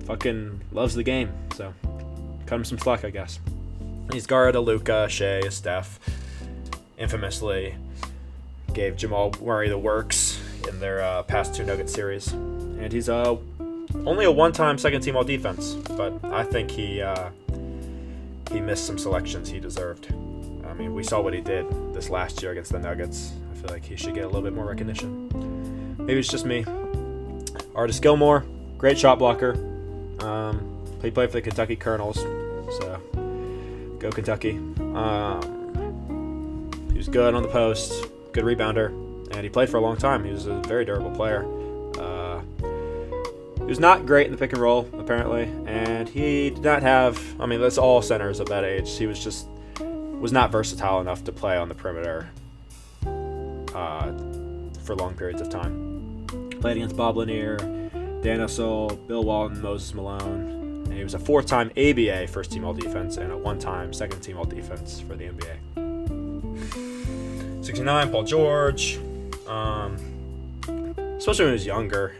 fucking loves the game. So cut him some slack, I guess. He's guarded a Luka, Shea, a Steph. Infamously gave Jamal Murray the works in their past 2 Nuggets series. And he's only a one-time second-team all-defense, but I think he missed some selections he deserved. I mean, we saw what he did this last year against the Nuggets. I feel like he should get a little bit more recognition. Maybe it's just me. Artis Gilmore, great shot blocker. He played for the Kentucky Colonels, so go Kentucky. He was good on the post, good rebounder, and he played for a long time. He was a very durable player. He was not great in the pick and roll, apparently, and he did not have, I mean, that's all centers of that age. He was not versatile enough to play on the perimeter for long periods of time. Played against Bob Lanier, Dan Ussel, Bill Walton, Moses Malone, and he was a 4-time ABA first-team all-defense and a 1-time second-team all-defense for the NBA. 69, Paul George, especially when he was younger,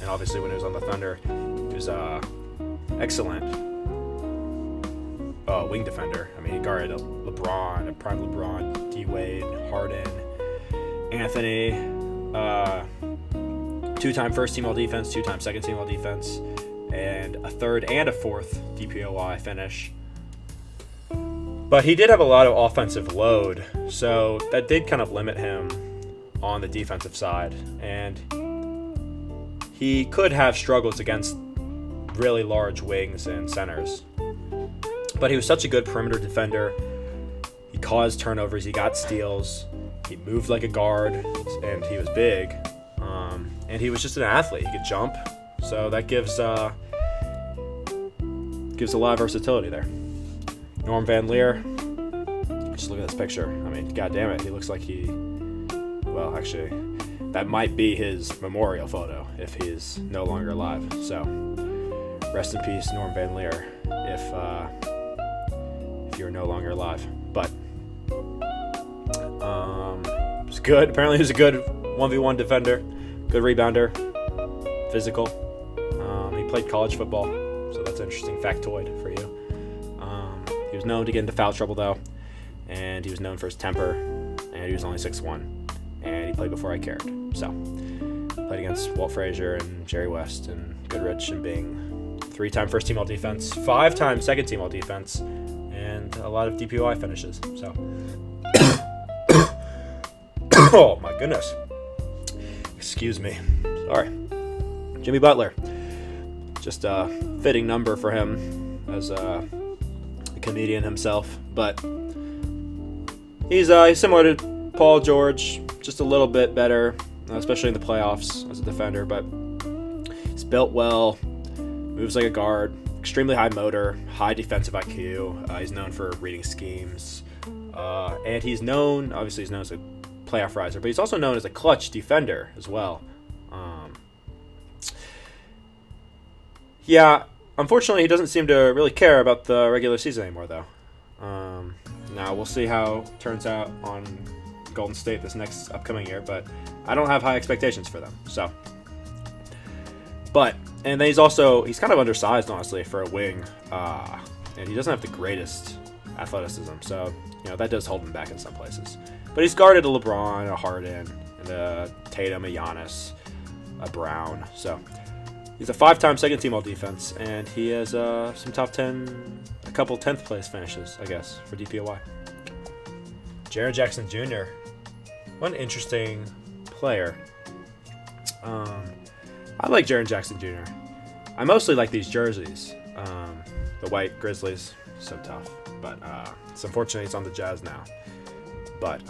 and obviously when he was on the Thunder, he was excellent wing defender. I mean, he guarded a prime LeBron, D-Wade, Harden, Anthony, 2-time first-team all-defense, 2-time second-team all-defense, and a 3rd and a 4th DPOY finish. But he did have a lot of offensive load, so that did kind of limit him on the defensive side. And he could have struggles against really large wings and centers. But he was such a good perimeter defender. He caused turnovers, he got steals, he moved like a guard, and he was big. And he was just an athlete. He could jump, So that gives a lot of versatility there. Norm Van Leer. Just look at this picture. I mean, god damn it, he looks like well, actually, that might be his memorial photo if he's no longer alive. So, rest in peace, Norm Van Leer, if you're no longer alive. But it was good. Apparently, he was a good 1v1 defender, good rebounder, physical. He played college football, so that's an interesting factoid for you. He was known to get into foul trouble, though, and he was known for his temper, and he was only 6'1", and he played before I cared. So, played against Walt Frazier and Jerry West and Goodrich and Bing. 3-time first-team all-defense, 5-time second-team all-defense, and a lot of DPOI finishes. So, oh my goodness. Excuse me. Sorry. Jimmy Butler. Just a fitting number for him as a comedian himself, but he's similar to Paul George, just a little bit better, especially in the playoffs as a defender, but he's built well, moves like a guard, extremely high motor, high defensive IQ. He's known for reading schemes, and he's known as a playoff riser, but he's also known as a clutch defender as well. Yeah, unfortunately, he doesn't seem to really care about the regular season anymore, though. Now, we'll see how it turns out on Golden State this next upcoming year, but I don't have high expectations for them. So, and then he's kind of undersized, honestly, for a wing, and he doesn't have the greatest athleticism, so that does hold him back in some places. But he's guarded a LeBron, a Harden, and a Tatum, a Giannis, a Brown. So he's a 5-time second-team all-defense, and he has some top 10, a couple 10th place finishes, I guess, for DPOY. Jaren Jackson Jr. What an interesting player. I like Jaren Jackson Jr. I mostly like these jerseys. The white Grizzlies, so tough. But it's unfortunate he's on the Jazz now. But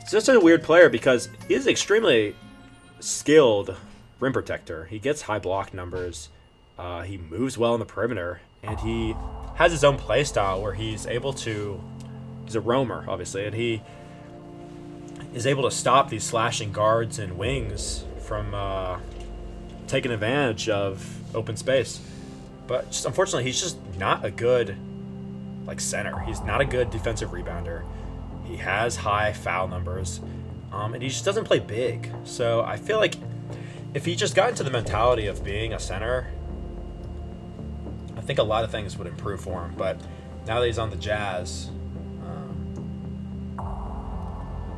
it's just a weird player because he is extremely skilled rim protector. He gets high block numbers. He moves well on the perimeter, and he has his own play style where he's a roamer, obviously, and he is able to stop these slashing guards and wings from taking advantage of open space. But just unfortunately, he's just not a good center. He's not a good defensive rebounder. He has high foul numbers, and he just doesn't play big. So I feel like if he just got into the mentality of being a center, I think a lot of things would improve for him. But now that he's on the Jazz,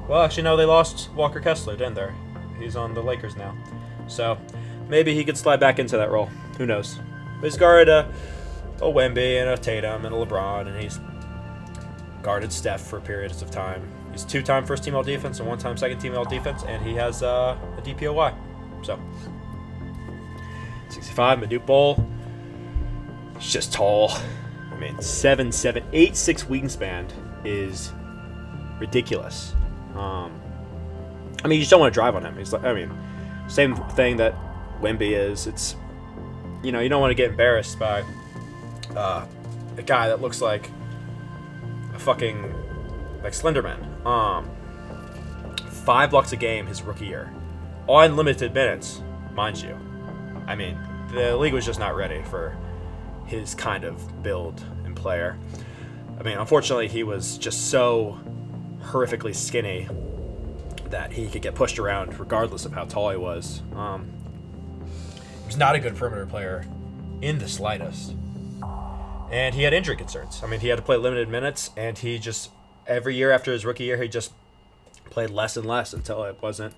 well, actually, no, they lost Walker Kessler, didn't they? He's on the Lakers now. So maybe he could slide back into that role. Who knows? But he's guarded a Wemby and a Tatum and a LeBron, and he's guarded Steph for periods of time. He's 2-time first-team all-defense and 1-time second-team all-defense, and he has a DPOY. So 65, Manute Bol. He's just tall. I mean, 7'7", 8'6" wingspan is ridiculous. You just don't want to drive on him. He's same thing that Wemby is. It's, you don't want to get embarrassed by a guy that looks like a fucking Slenderman. 5 blocks a game his rookie year, on limited minutes, mind you. I mean, the league was just not ready for his kind of build and player. I mean, unfortunately, he was just so horrifically skinny that he could get pushed around regardless of how tall he was. He was not a good perimeter player in the slightest. And he had injury concerns. I mean, he had to play limited minutes, and he just, every year after his rookie year, he just played less and less until it wasn't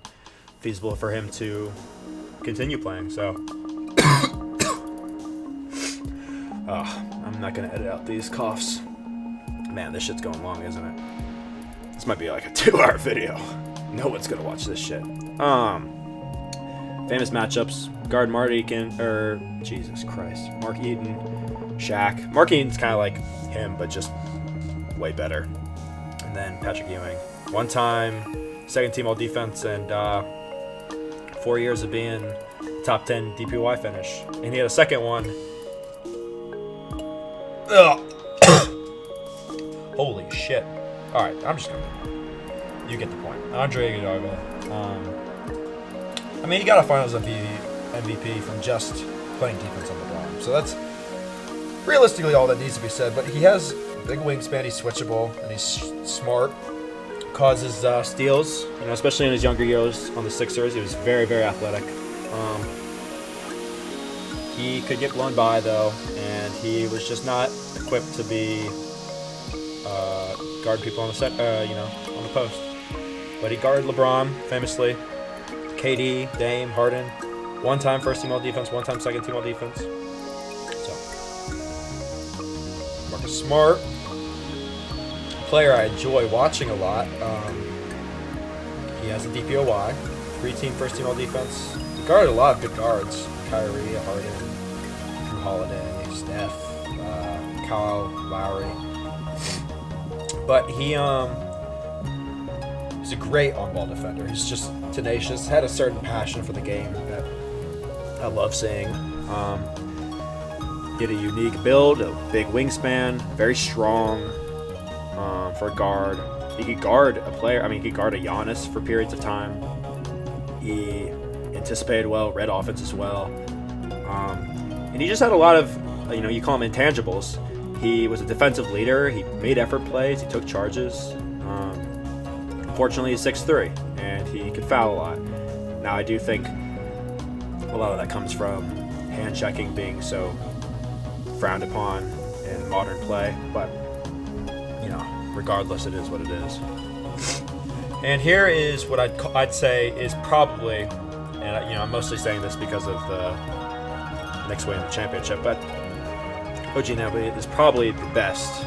feasible for him to continue playing. So, I'm not going to edit out these coughs. Man, this shit's going long, isn't it? This might be like a 2-hour video. No one's going to watch this shit. Famous matchups. Guard Mark Eaton, Shaq. Mark Eaton's kind of like him, but just way better. And then Patrick Ewing. 1-time second-team all-defense and 4 years of being top 10 DPOY finish. And he had a second one. Ugh. Holy shit. Alright, I'm just going to... You get the point. Andre Iguodala. I mean, he got a Finals MVP from just playing defense on LeBron. So that's realistically all that needs to be said. But he has a big wingspan. He's switchable, and he's smart. Causes steals, especially in his younger years on the Sixers. He was very, very athletic. He could get blown by, though, and he was just not equipped to be guard people on the set, on the post. But he guarded LeBron famously. KD, Dame, Harden. One-time first-team all-defense, one-time second-team all-defense. So, Marcus Smart, player I enjoy watching a lot. He has a DPOY, three-team first-team all-defense. He guarded a lot of good guards: Kyrie, Harden, Drew Holiday, Steph, Kyle Lowry. But he's a great on-ball defender. He's just tenacious, had a certain passion for the game that I love seeing. He had a unique build, a big wingspan, very strong for a guard. He could guard a player. He could guard a Giannis for periods of time. He anticipated well, read offenses well. And he just had a lot of, you call them intangibles. He was a defensive leader. He made effort plays. He took charges. Unfortunately, he's 6'3", and he could foul a lot. Now, I do think a lot of that comes from hand checking being so frowned upon in modern play. But, regardless, it is what it is. And here is what I'd say is probably, and I'm mostly saying this because of the Knicks winning the championship, but OG Anunoby is probably the best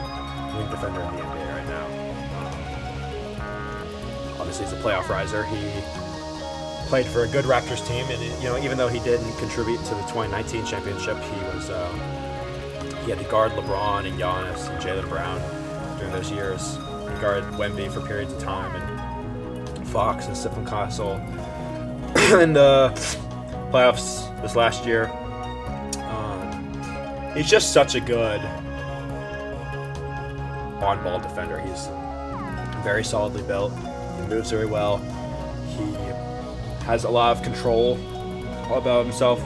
wing defender in the NBA right now. Obviously, he's a playoff riser. He played for a good Raptors team, and even though he didn't contribute to the 2019 championship, he had to guard LeBron and Giannis and Jaylen Brown during those years. He guarded Wemby for periods of time, and Fox and Stephen Castle in the playoffs this last year. He's just such a good on-ball defender. He's very solidly built. He moves very well. He has a lot of control about himself.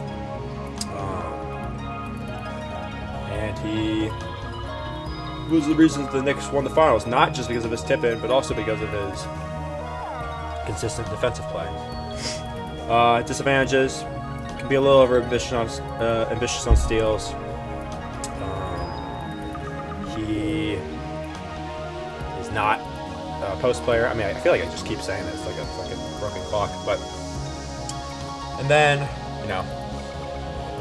And he was the reason the Knicks won the finals, not just because of his tip-in, but also because of his consistent defensive play. Disadvantages: can be a little ambitious on steals. He is not a post player. I feel like I just keep saying this like a fucking broken clock. But and then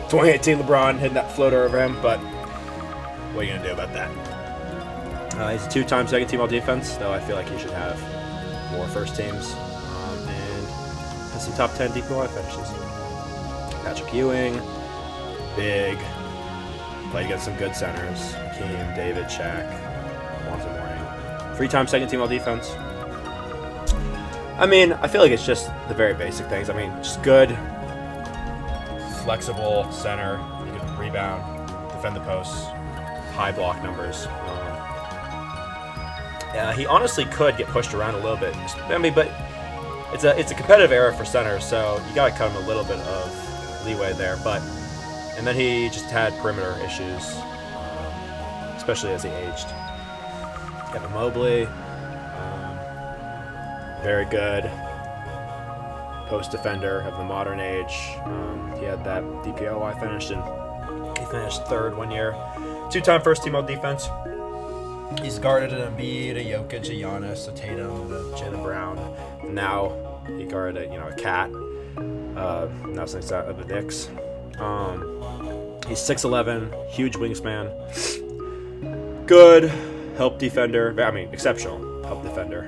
2018 LeBron hitting that floater over him. But what are you gonna do about that? He's a two-time second-team all-defense, though I feel like he should have more first teams. And has some top 10 DPOY finishes. Patrick Ewing, big, played against some good centers. Hakeem, David, Shaq, Alonzo Mourning. Three-time second-team all-defense. I feel like it's just the very basic things. Just good, flexible center. He can rebound, defend the posts, high block numbers. He honestly could get pushed around a little bit. But it's a competitive era for centers, so you gotta cut him a little bit of leeway there. And then he just had perimeter issues, especially as he aged. Kevin Mobley, very good post defender of the modern age. He had that DPOY finished, and he finished third one year. Two-time first-team all-defense. He's guarded an Embiid, a Jokic, a Giannis, a Tatum, a Jaylen Brown. Now he guarded a Cat. Now since that of the Knicks. He's 6'11", huge wingspan. Good help defender. Exceptional help defender.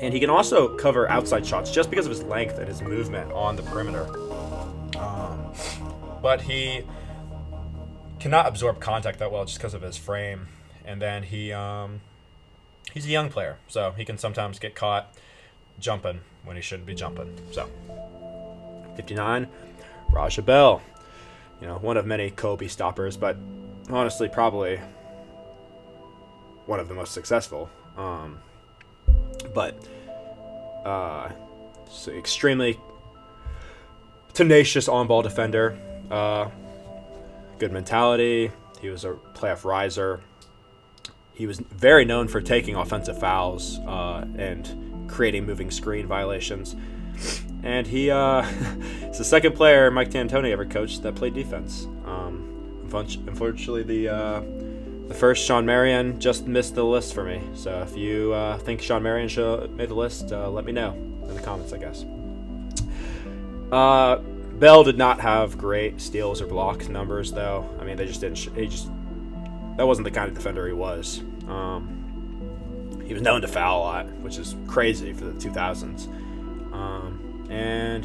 And he can also cover outside shots just because of his length and his movement on the perimeter. But he cannot absorb contact that well just because of his frame. And then he's a young player, so he can sometimes get caught jumping when he shouldn't be jumping. So 59, Raja Bell. One of many Kobe stoppers, but honestly, probably one of the most successful. But so extremely tenacious on-ball defender. Good mentality. He was a playoff riser. He was very known for taking offensive fouls and creating moving screen violations. And he's the second player Mike D'Antoni ever coached that played defense. Unfortunately, the first Shawn Marion just missed the list for me. So if you think Shawn Marion should have made the list, let me know in the comments, I guess. Bell did not have great steals or block numbers, though. I mean, they just didn't. That wasn't the kind of defender he was. He was known to foul a lot, which is crazy for the 2000s. And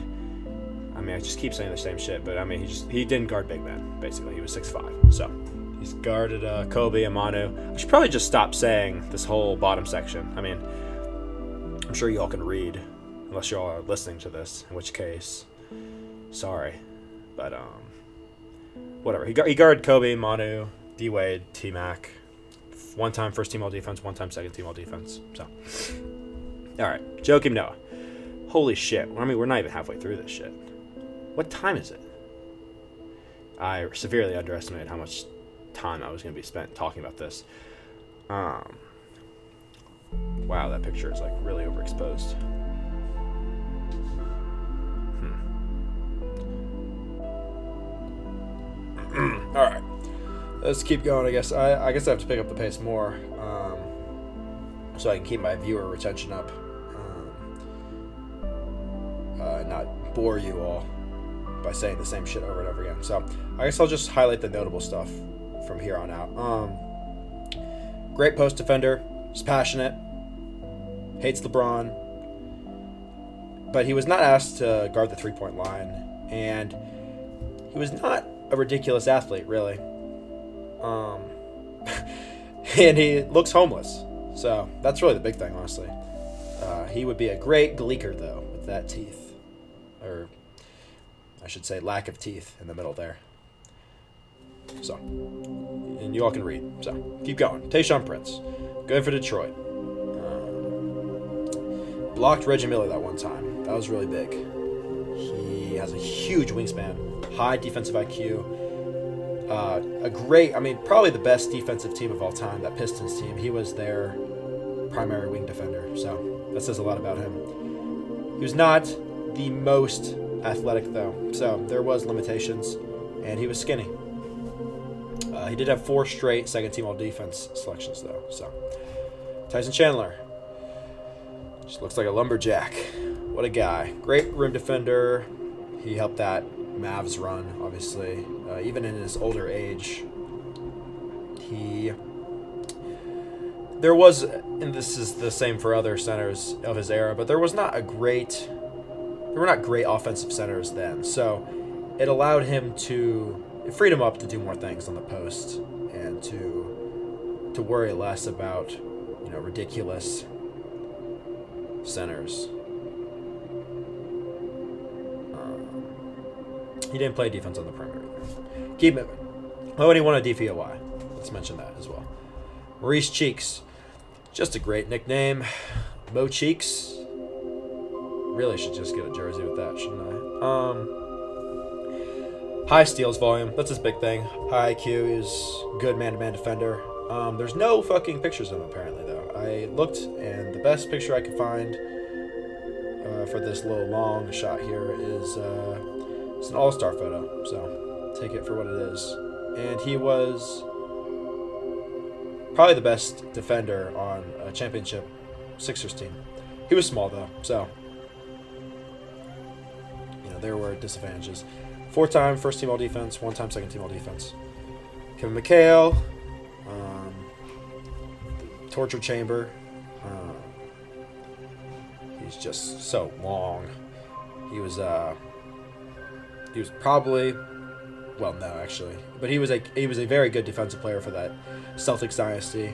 I mean, I just keep saying the same shit, but I mean, he didn't guard big men. Basically, he was 6'5", so he's guarded Kobe and Manu. I should probably just stop saying this whole bottom section. I mean, I'm sure you all can read, unless you all are listening to this, in which case, sorry, but whatever. He guarded Kobe, Manu, D Wade, T Mac. One time first team all defense, one time second team all defense. So, all right, Joakim Noah. Holy shit! I mean, we're not even halfway through this shit. What time is it? I severely underestimated how much time I was going to be spent talking about this. Wow, that picture is like really overexposed. All right, let's keep going. I guess I have to pick up the pace more, so I can keep my viewer retention up, not bore you all by saying the same shit over and over again. So I guess I'll just highlight the notable stuff from here on out. Great post defender. He's passionate. Hates LeBron. But he was not asked to guard the three-point line. And he was not a ridiculous athlete, really. And he looks homeless. So that's really the big thing, honestly. He would be a great gleeker, though, with that teeth. Or I should say lack of teeth in the middle there. So, and you all can read. So, keep going. Tayshaun Prince. Good for Detroit. Blocked Reggie Miller that one time. That was really big. He has a huge wingspan. High defensive IQ. Probably the best defensive team of all time, that Pistons team. He was their primary wing defender. So, that says a lot about him. He was not the most athletic, though. So, there was limitations. And he was skinny. He did have 4 straight second-team all-defense selections, though. So, Tyson Chandler. Just looks like a lumberjack. What a guy. Great rim defender. He helped that Mavs run, obviously. Even in his older age, there was, and this is the same for other centers of his era, but there were not great offensive centers then. So it allowed him it freed him up to do more things on the post and to worry less about, ridiculous centers. He didn't play defense on the perimeter. Keep moving. Oh, and he won a DPOY. Let's mention that as well. Maurice Cheeks. Just a great nickname. Mo Cheeks. Really should just get a jersey with that, shouldn't I? High steals volume. That's his big thing. High IQ. He's good man-to-man defender. There's no fucking pictures of him, apparently, though. I looked, and the best picture I could find for this little long shot here is it's an all-star photo, so take it for what it is. And he was probably the best defender on a championship Sixers team. He was small, though, so there were disadvantages. 4-time first-team all-defense, 1-time second-team all-defense. Kevin McHale, torture chamber. He's just so long. He was probably, well, no, actually, but he was a very good defensive player for that Celtics dynasty.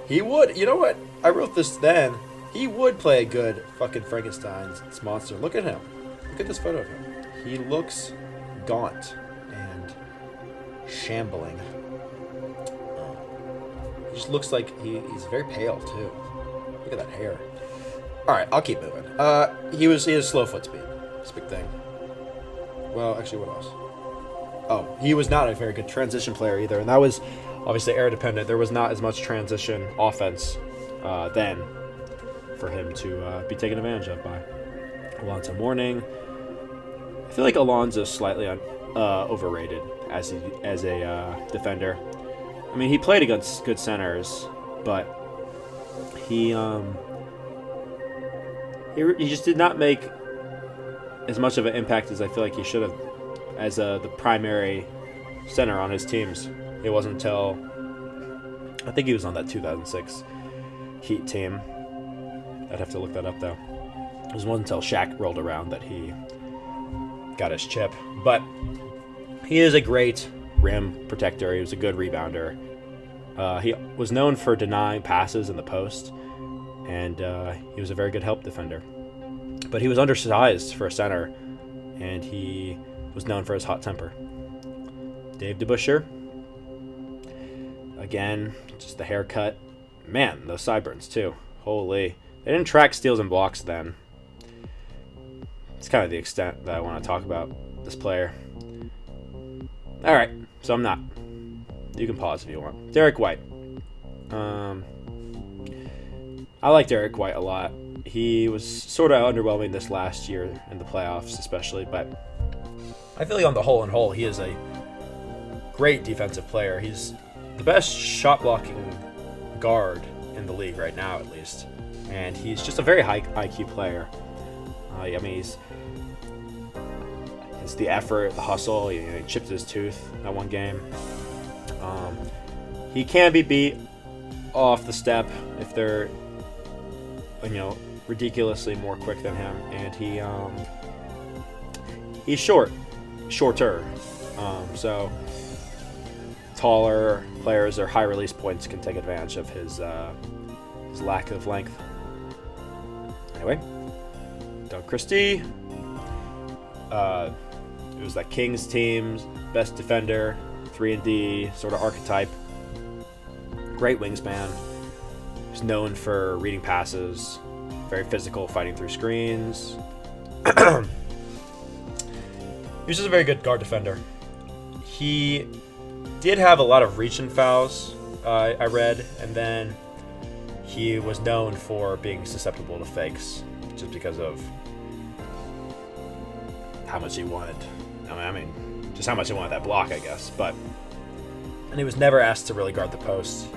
He would, you know what? I wrote this then. He would play a good fucking Frankenstein's monster. Look at him. Look at this photo of him. He looks gaunt and shambling. He just looks like he's very pale too. Look at that hair. All right, I'll keep moving. He has slow foot speed. That's a big thing. Well, actually, what else? Oh, he was not a very good transition player either, and that was obviously air dependent. There was not as much transition offense then for him to be taken advantage of by Alonzo Mourning. I feel like Alonzo's slightly overrated as a defender. I mean, he played against good centers, but he just did not make as much of an impact as I feel like he should have as the primary center on his teams. It wasn't until I think he was on that 2006 Heat team. I'd have to look that up though. It wasn't until Shaq rolled around that he got his chip. But he is a great rim protector. He was a good rebounder. He was known for denying passes in the post, and he was a very good help defender. But he was undersized for a center, and he was known for his hot temper. Dave DeBusschere, again, just the haircut. Man, those sideburns too. Holy. They didn't track steals and blocks then. It's kind of the extent that I want to talk about this player. All right, so I'm not. You can pause if you want. Derek White. I like Derek White a lot. He was sort of underwhelming this last year in the playoffs, especially, but I feel like on the whole and whole, he is a great defensive player. He's the best shot blocking guard in the league right now, at least, and he's just a very high IQ player. I mean, it's the effort, the hustle. He chipped his tooth that one game. He can be beat off the step if they're, ridiculously more quick than him, and he's shorter. So taller players or high release points can take advantage of his lack of length. Anyway, Doug Christie. It was that Kings team's best defender, 3-and-D sort of archetype. Great wingspan. He's known for reading passes, very physical, fighting through screens. He was just a very good guard defender. He did have a lot of reach-in fouls, I read, and then he was known for being susceptible to fakes, just because of how much he wanted. Just how much he wanted that block, I guess. And he was never asked to really guard the post.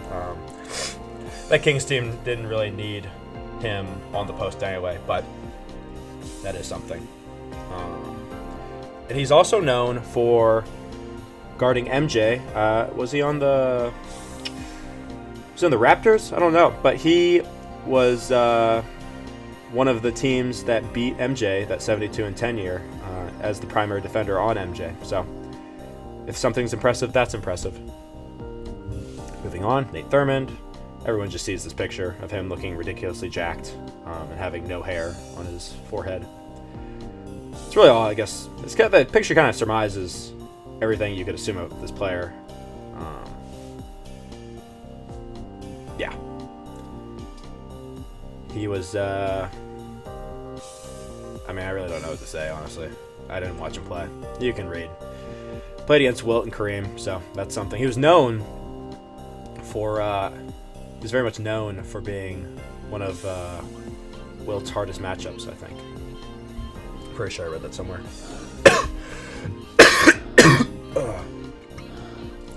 That Kings team didn't really need him on the post anyway, but that is something. And he's also known for guarding MJ. Was he on the Raptors? I don't know, but he was one of the teams that beat MJ that 72-10 year as the primary defender on MJ. So if something's impressive, that's impressive. Moving on, Nate Thurmond. Everyone just sees this picture of him looking ridiculously jacked and having no hair on his forehead. It's really all, I guess. The picture kind of surmises everything you could assume of this player. Yeah. He was, I really don't know what to say, honestly. I didn't watch him play. You can read. Played against Wilt and Kareem, so that's something. He was known for, he was very much known for being one of Wilt's hardest matchups, I think. Pretty sure I read that somewhere.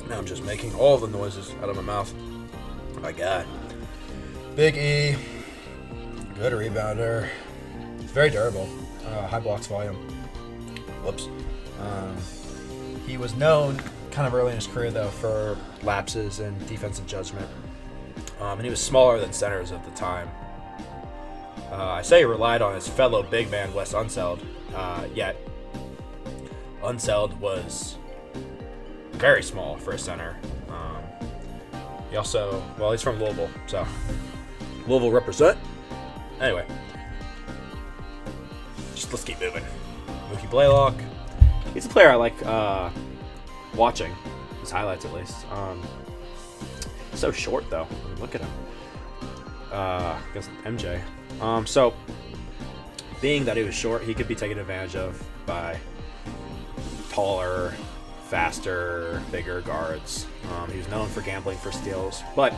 Now I'm just making all the noises out of my mouth. Oh my God. Big E. Good rebounder. He's very durable. High blocks volume. Whoops. He was known kind of early in his career, though, for lapses in defensive judgment. And he was smaller than centers at the time. I say he relied on his fellow big man, Wes Unseld, yet Unseld was very small for a center. He also, he's from Louisville, so Louisville represent. Anyway, just let's keep moving. Mookie Blaylock. He's a player I like watching. His highlights, at least. So short, though. I mean, look at him. Against MJ. So, being that he was short, he could be taken advantage of by taller, faster, bigger guards. He was known for gambling for steals, but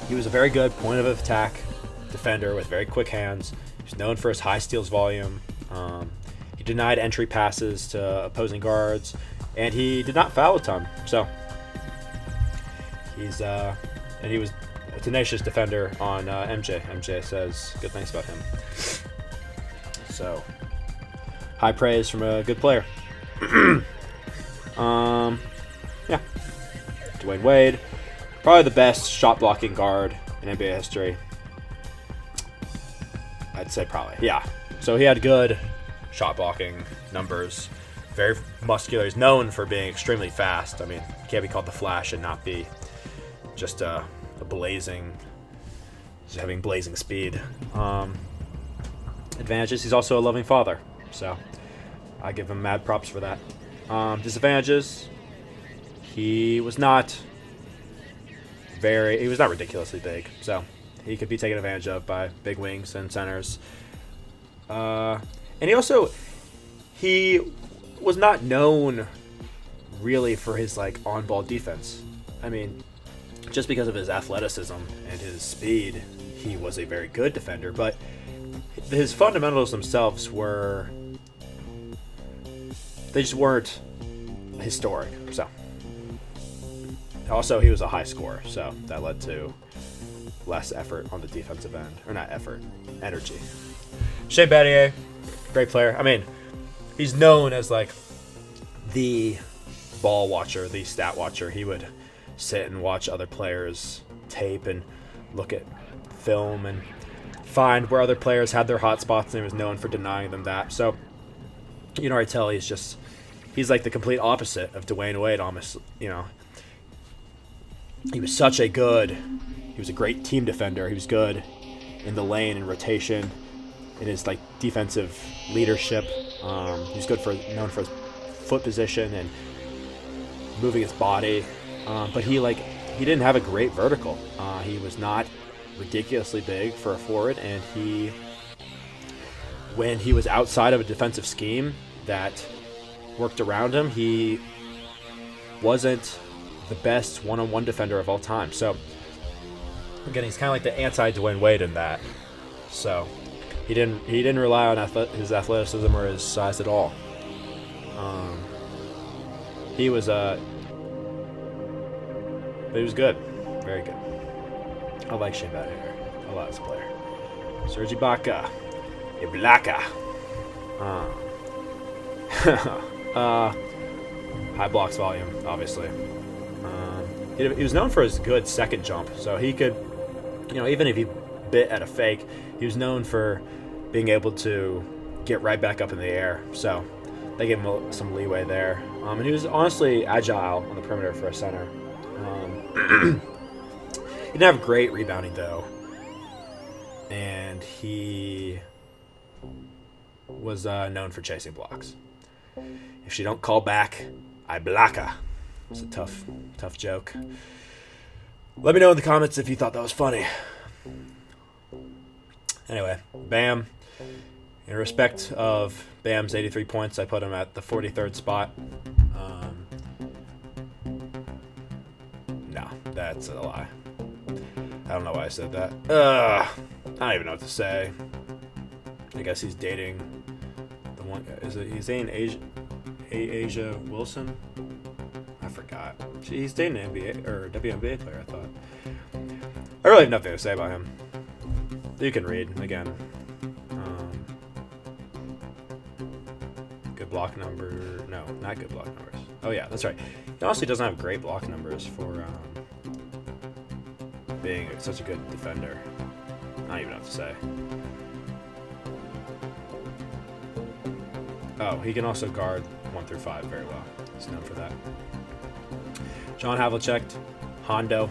he was a very good point of attack defender with very quick hands. He was known for his high steals volume. He denied entry passes to opposing guards, and he did not foul a ton. So he was a tenacious defender on MJ. MJ says good things about him. So high praise from a good player. Yeah. Dwayne Wade, probably the best shot blocking guard in NBA history. I'd say probably, yeah. So he had good shot blocking numbers, very muscular. He's known for being extremely fast. I mean, he can't be called the Flash and not be just a blazing, just having blazing speed. Advantages, he's also a loving father, so I give him mad props for that. Disadvantages, he was not ridiculously big, so he could be taken advantage of by big wings and centers. And he was not known really for his like on-ball defense. I mean, just because of his athleticism and his speed, he was a very good defender, but his fundamentals themselves they just weren't historic. So also he was a high scorer, so that led to less effort on the defensive end, or not effort, energy. Shea Battier, great player. I mean, he's known as like the ball watcher, the stat watcher. He would sit and watch other players tape and look at film and find where other players had their hot spots, and he was known for denying them that. So you know, I tell he's like the complete opposite of Dwayne Wade almost. You know, he was a great team defender. He was good in the lane and rotation, in his like defensive leadership. He's known for his foot position and moving his body, but he didn't have a great vertical. He was not ridiculously big for a forward, and when he was outside of a defensive scheme that worked around him, he wasn't the best one-on-one defender of all time. So again, he's kind of like the anti-Dwayne Wade in that. So he didn't rely on his athleticism or his size at all. He was but he was good, very good. I like Shea Battier a lot as a player. Serge Ibaka. High blocks volume, obviously. He was known for his good second jump, so he could, even if he bit at a fake, he was known for being able to get right back up in the air. So they gave him some leeway there. And he was honestly agile on the perimeter for a center. He didn't have great rebounding, though. And he was known for chasing blocks. If she don't call back, I block her. It's a tough joke. Let me know in the comments if you thought that was funny. Anyway, Bam. In respect of Bam's 83 points, I put him at the 43rd spot. No, that's a lie. I don't know why I said that. I don't even know what to say. I guess he's dating the one. He's dating Asia Wilson? I forgot. He's dating an NBA or WNBA player, I thought. I really have nothing to say about him. You can read again. Good block number. No, not good block numbers. Oh yeah, that's right. He honestly doesn't have great block numbers for being such a good defender. I don't even know what to say. Oh, he can also guard 1 through 5 very well. He's known for that. John Havlicek, Hondo.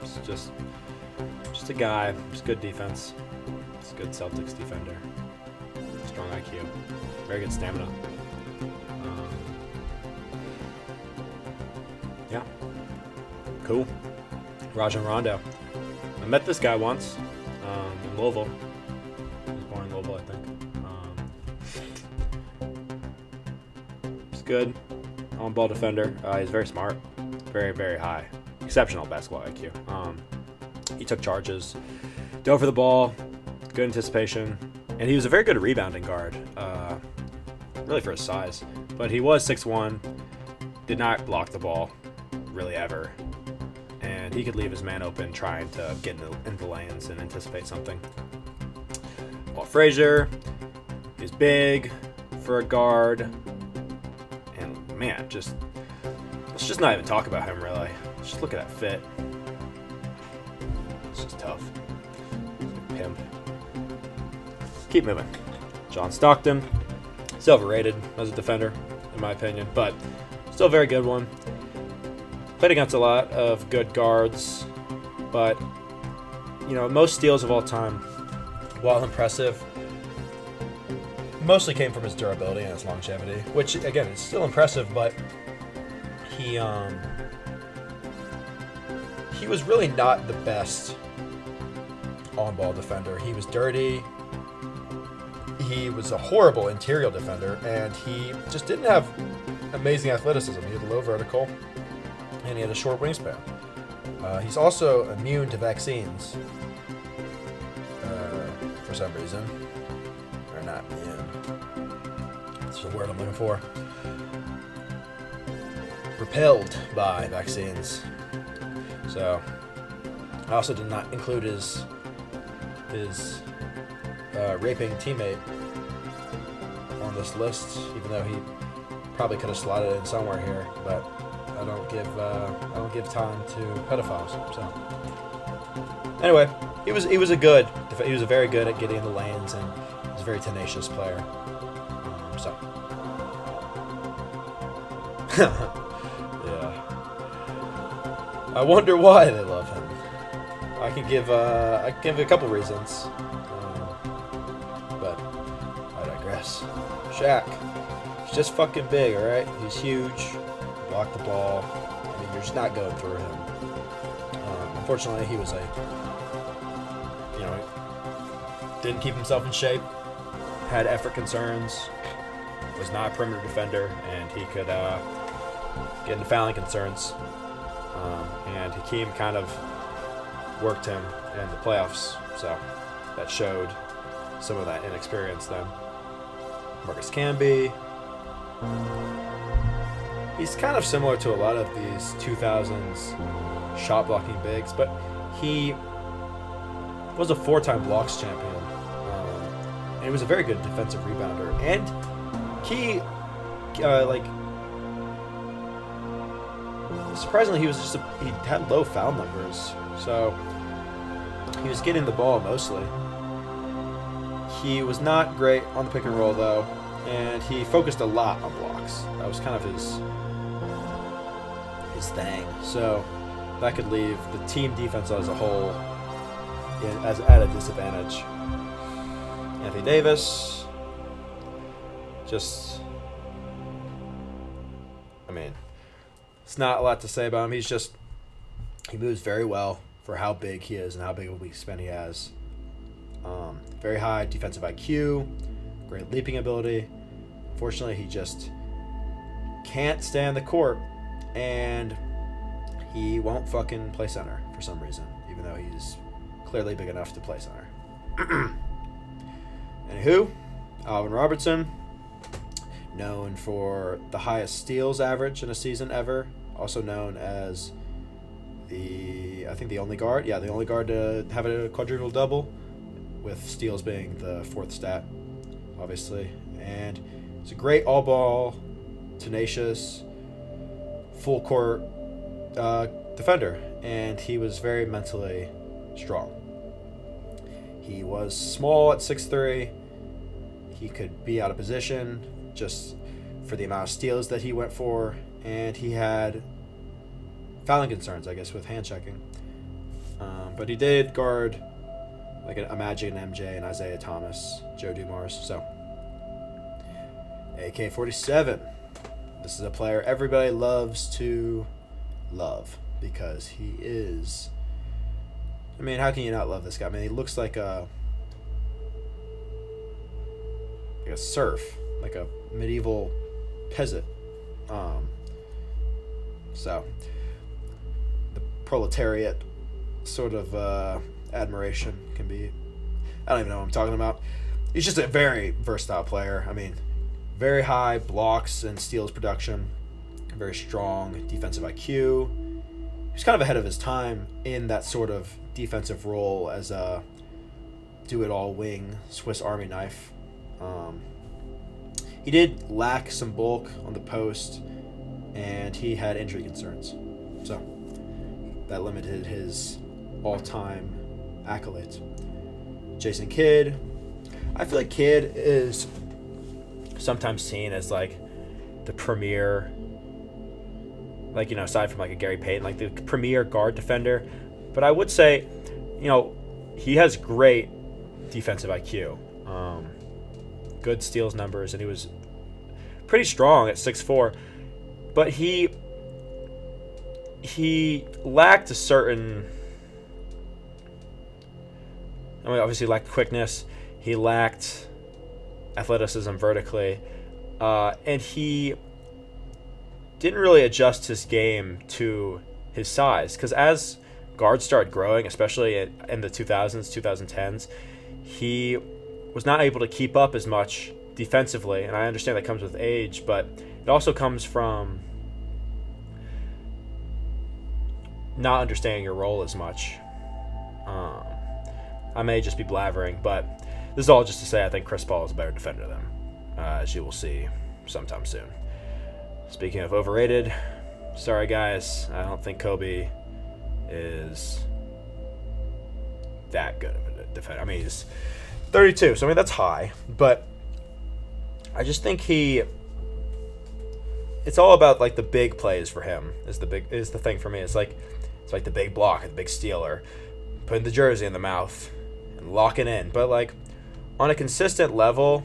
It's just Just a guy. Just good defense. Just a good Celtics defender. Strong IQ. Very good stamina. Yeah. Cool. Rajon Rondo. I met this guy once in Louisville. He was born in Louisville, I think. He's good. On-ball defender. He's very smart. Very, very high. Exceptional basketball IQ. He took charges. Dove for the ball. Good anticipation. And he was a very good rebounding guard. Really for his size. But he was 6'1". Did not block the ball. Really ever. And he could leave his man open trying to get into lanes and anticipate something. Walt Frazier. He's big for a guard. And man, let's just not even talk about him really. Let's just look at that fit. It's just tough. Pimp. Keep moving. John Stockton. Still overrated as a defender, in my opinion, but still a very good one. Played against a lot of good guards, but most steals of all time, while impressive, mostly came from his durability and his longevity, which again is still impressive, but he was really not the best on-ball defender. He was dirty. He was a horrible interior defender, and he just didn't have amazing athleticism. He had low vertical, and he had a short wingspan. He's also immune to vaccines for some reason. Or not immune. That's the word I'm looking for. Repelled by vaccines. So, I also did not include his raping teammate on this list, even though he probably could have slotted it in somewhere here, but I don't give time to pedophiles. So anyway, he was very good at getting in the lanes, and he was a very tenacious player. Yeah. I wonder why they love him. I can give a couple reasons. But I digress. Shaq. He's just fucking big, alright? He's huge. Block the ball. I mean, you're just not going through him. Unfortunately, he was didn't keep himself in shape. Had effort concerns. Was not a perimeter defender, and he could get into fouling concerns. And Hakeem kind of worked him in the playoffs, so that showed some of that inexperience then. Marcus Camby. He's kind of similar to a lot of these 2000s shot blocking bigs, but he was a 4-time blocks champion. And he was a very good defensive rebounder. And he, surprisingly, he had low foul numbers. So he was getting the ball mostly. He was not great on the pick and roll though, and he focused a lot on blocks. That was kind of his thing. So that could leave the team defense as a whole at a disadvantage. Anthony Davis, it's not a lot to say about him. He moves very well for how big he is and how big of a wingspan he has. Very high defensive IQ, great leaping ability. Fortunately, he just can't stay on the court, and he won't fucking play center for some reason, even though he's clearly big enough to play center. Anywho, Alvin Robertson, known for the highest steals average in a season ever, also known as the only guard to have a quadruple double, with steals being the fourth stat, obviously. And he's a great all-ball, tenacious, full-court defender, and he was very mentally strong. He was small at 6'3". He could be out of position just for the amount of steals that he went for, and he had fouling concerns, I guess, with hand checking. But he did guard like a Magic and MJ and Isaiah Thomas, Joe Dumars. So, AK-47. This is a player everybody loves to love because he is. I mean, how can you not love this guy? I mean, he looks like a serf, like a medieval peasant. So the proletariat sort of admiration can be. I don't even know what I'm talking about. He's just a very versatile player. I mean, very high blocks and steals production, very strong defensive IQ. He's kind of ahead of his time in that sort of defensive role as a do-it-all wing Swiss Army knife. He did lack some bulk on the post, and he had injury concerns. So that limited his all-time accolades. Jason Kidd. I feel like Kidd is sometimes seen as like the premier, like, you know, aside from like a Gary Payton, like the premier guard defender. But I would say, you know, he has great defensive IQ, good steals numbers, and he was pretty strong at 6'4", but he lacked a certain. I mean, obviously, he lacked quickness. He lacked athleticism vertically, and he didn't really adjust his game to his size. Because as guards started growing, especially in the 2000s, 2010s, he was not able to keep up as much defensively. And I understand that comes with age, but it also comes from not understanding your role as much. I may just be blabbering, but this is all just to say I think Chris Paul is a better defender than him, as you will see sometime soon. Speaking of overrated, sorry guys, I don't think Kobe is that good of a defender. I mean, he's 32, so I mean that's high, but I just think it's all about like the big plays for him is the thing for me. It's like the big block, the big steal, or putting the jersey in the mouth and locking in. But like on a consistent level,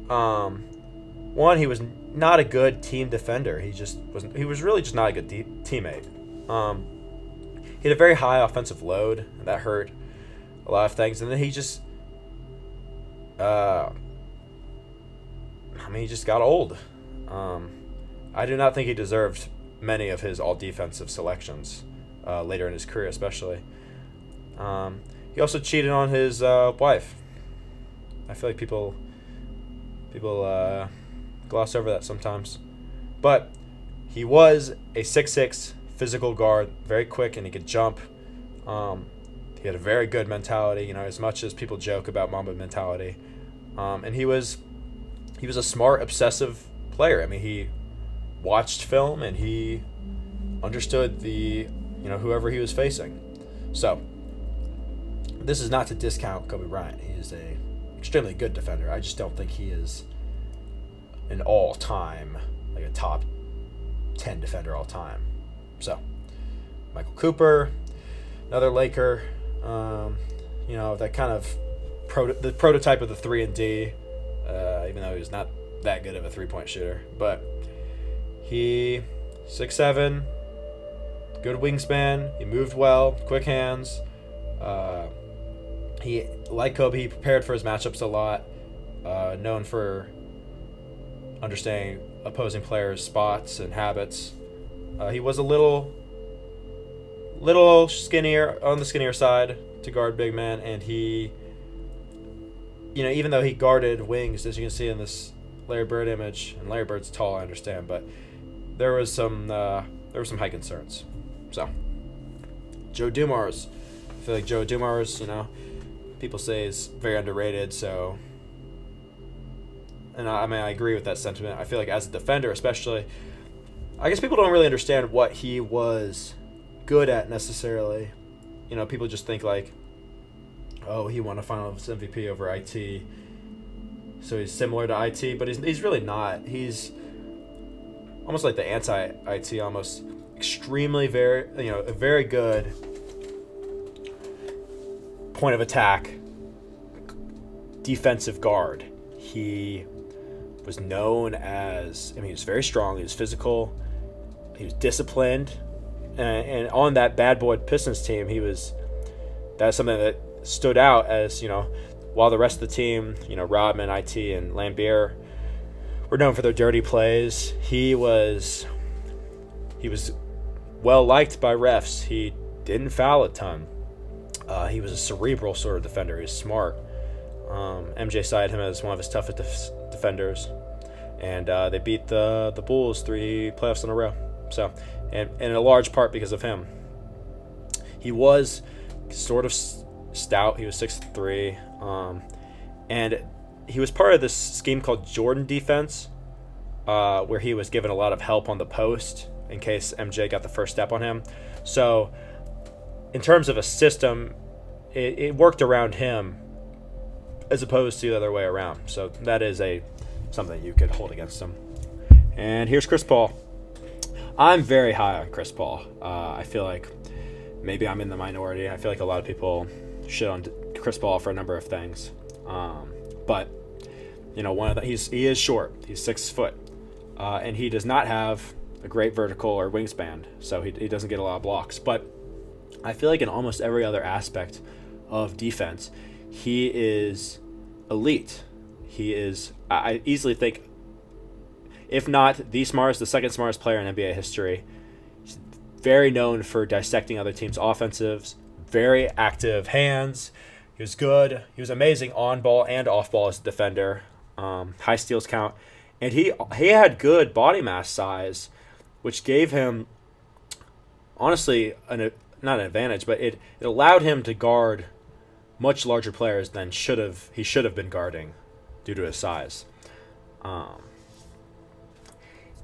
one, he was not a good team defender. He was really just not a good teammate. He had a very high offensive load, and that hurt a lot of things. And then he just, he just got old. I do not think he deserved many of his all-defensive selections later in his career, especially. He also cheated on his wife. I feel like people gloss over that sometimes. But he was a 6'6" physical guard, very quick, and he could jump. He had a very good mentality, you know, as much as people joke about Mamba mentality. And he was a smart, obsessive player. I mean, he watched film and he understood whoever he was facing. So this is not to discount Kobe Bryant. He is a extremely good defender. I just don't think he is an all-time, like a top 10 defender all time. So Michael Cooper, another Laker, that kind of the prototype of the 3-and-D, even though he was not that good of a three-point shooter. But he 6'7", good wingspan, he moved well, quick hands. He, like Kobe, he prepared for his matchups a lot, known for understanding opposing players' spots and habits. He was a little skinnier, on the skinnier side to guard big men, and he, even though he guarded wings, as you can see in this Larry Bird image, and Larry Bird's tall, I understand, but there were some high concerns. So Joe Dumars, I feel like Joe Dumars, people say is very underrated. So, and I agree with that sentiment. I feel like as a defender, especially, I guess people don't really understand what he was good at necessarily. People just think like, oh, he won a Finals MVP over IT, so he's similar to IT, but he's really not. He's almost like the anti-IT, almost extremely a very good point of attack defensive guard. He was known as, he was very strong, he was physical, he was disciplined, and on that bad boy Pistons team, that's something that stood out as, while the rest of the team, Rodman, IT, and Lambier were known for their dirty plays, he was well liked by refs. He didn't foul a ton. He was a cerebral sort of defender. He was smart. MJ cited him as one of his toughest defenders, and they beat the Bulls 3 playoffs in a row. So, and in a large part because of him. He was sort of stout. He was 6'3", and he was part of this scheme called Jordan defense, where he was given a lot of help on the post in case MJ got the first step on him. So, in terms of a system, it worked around him as opposed to the other way around. So that is something you could hold against him. And here's Chris Paul. I'm very high on Chris Paul. I feel like maybe I'm in the minority. I feel like a lot of people shit on Chris Paul for a number of things. But he is short. He's 6 foot, and he does not have a great vertical or wingspan, so he doesn't get a lot of blocks. But I feel like in almost every other aspect of defense, he is elite. I easily think, if not the smartest, the second smartest player in NBA history. He's very known for dissecting other teams' offensives, very active hands. He was good. He was amazing on ball and off ball as a defender. High steals count. And he had good body mass size, which gave him, honestly, not an advantage, but it allowed him to guard much larger players than he should have been guarding due to his size.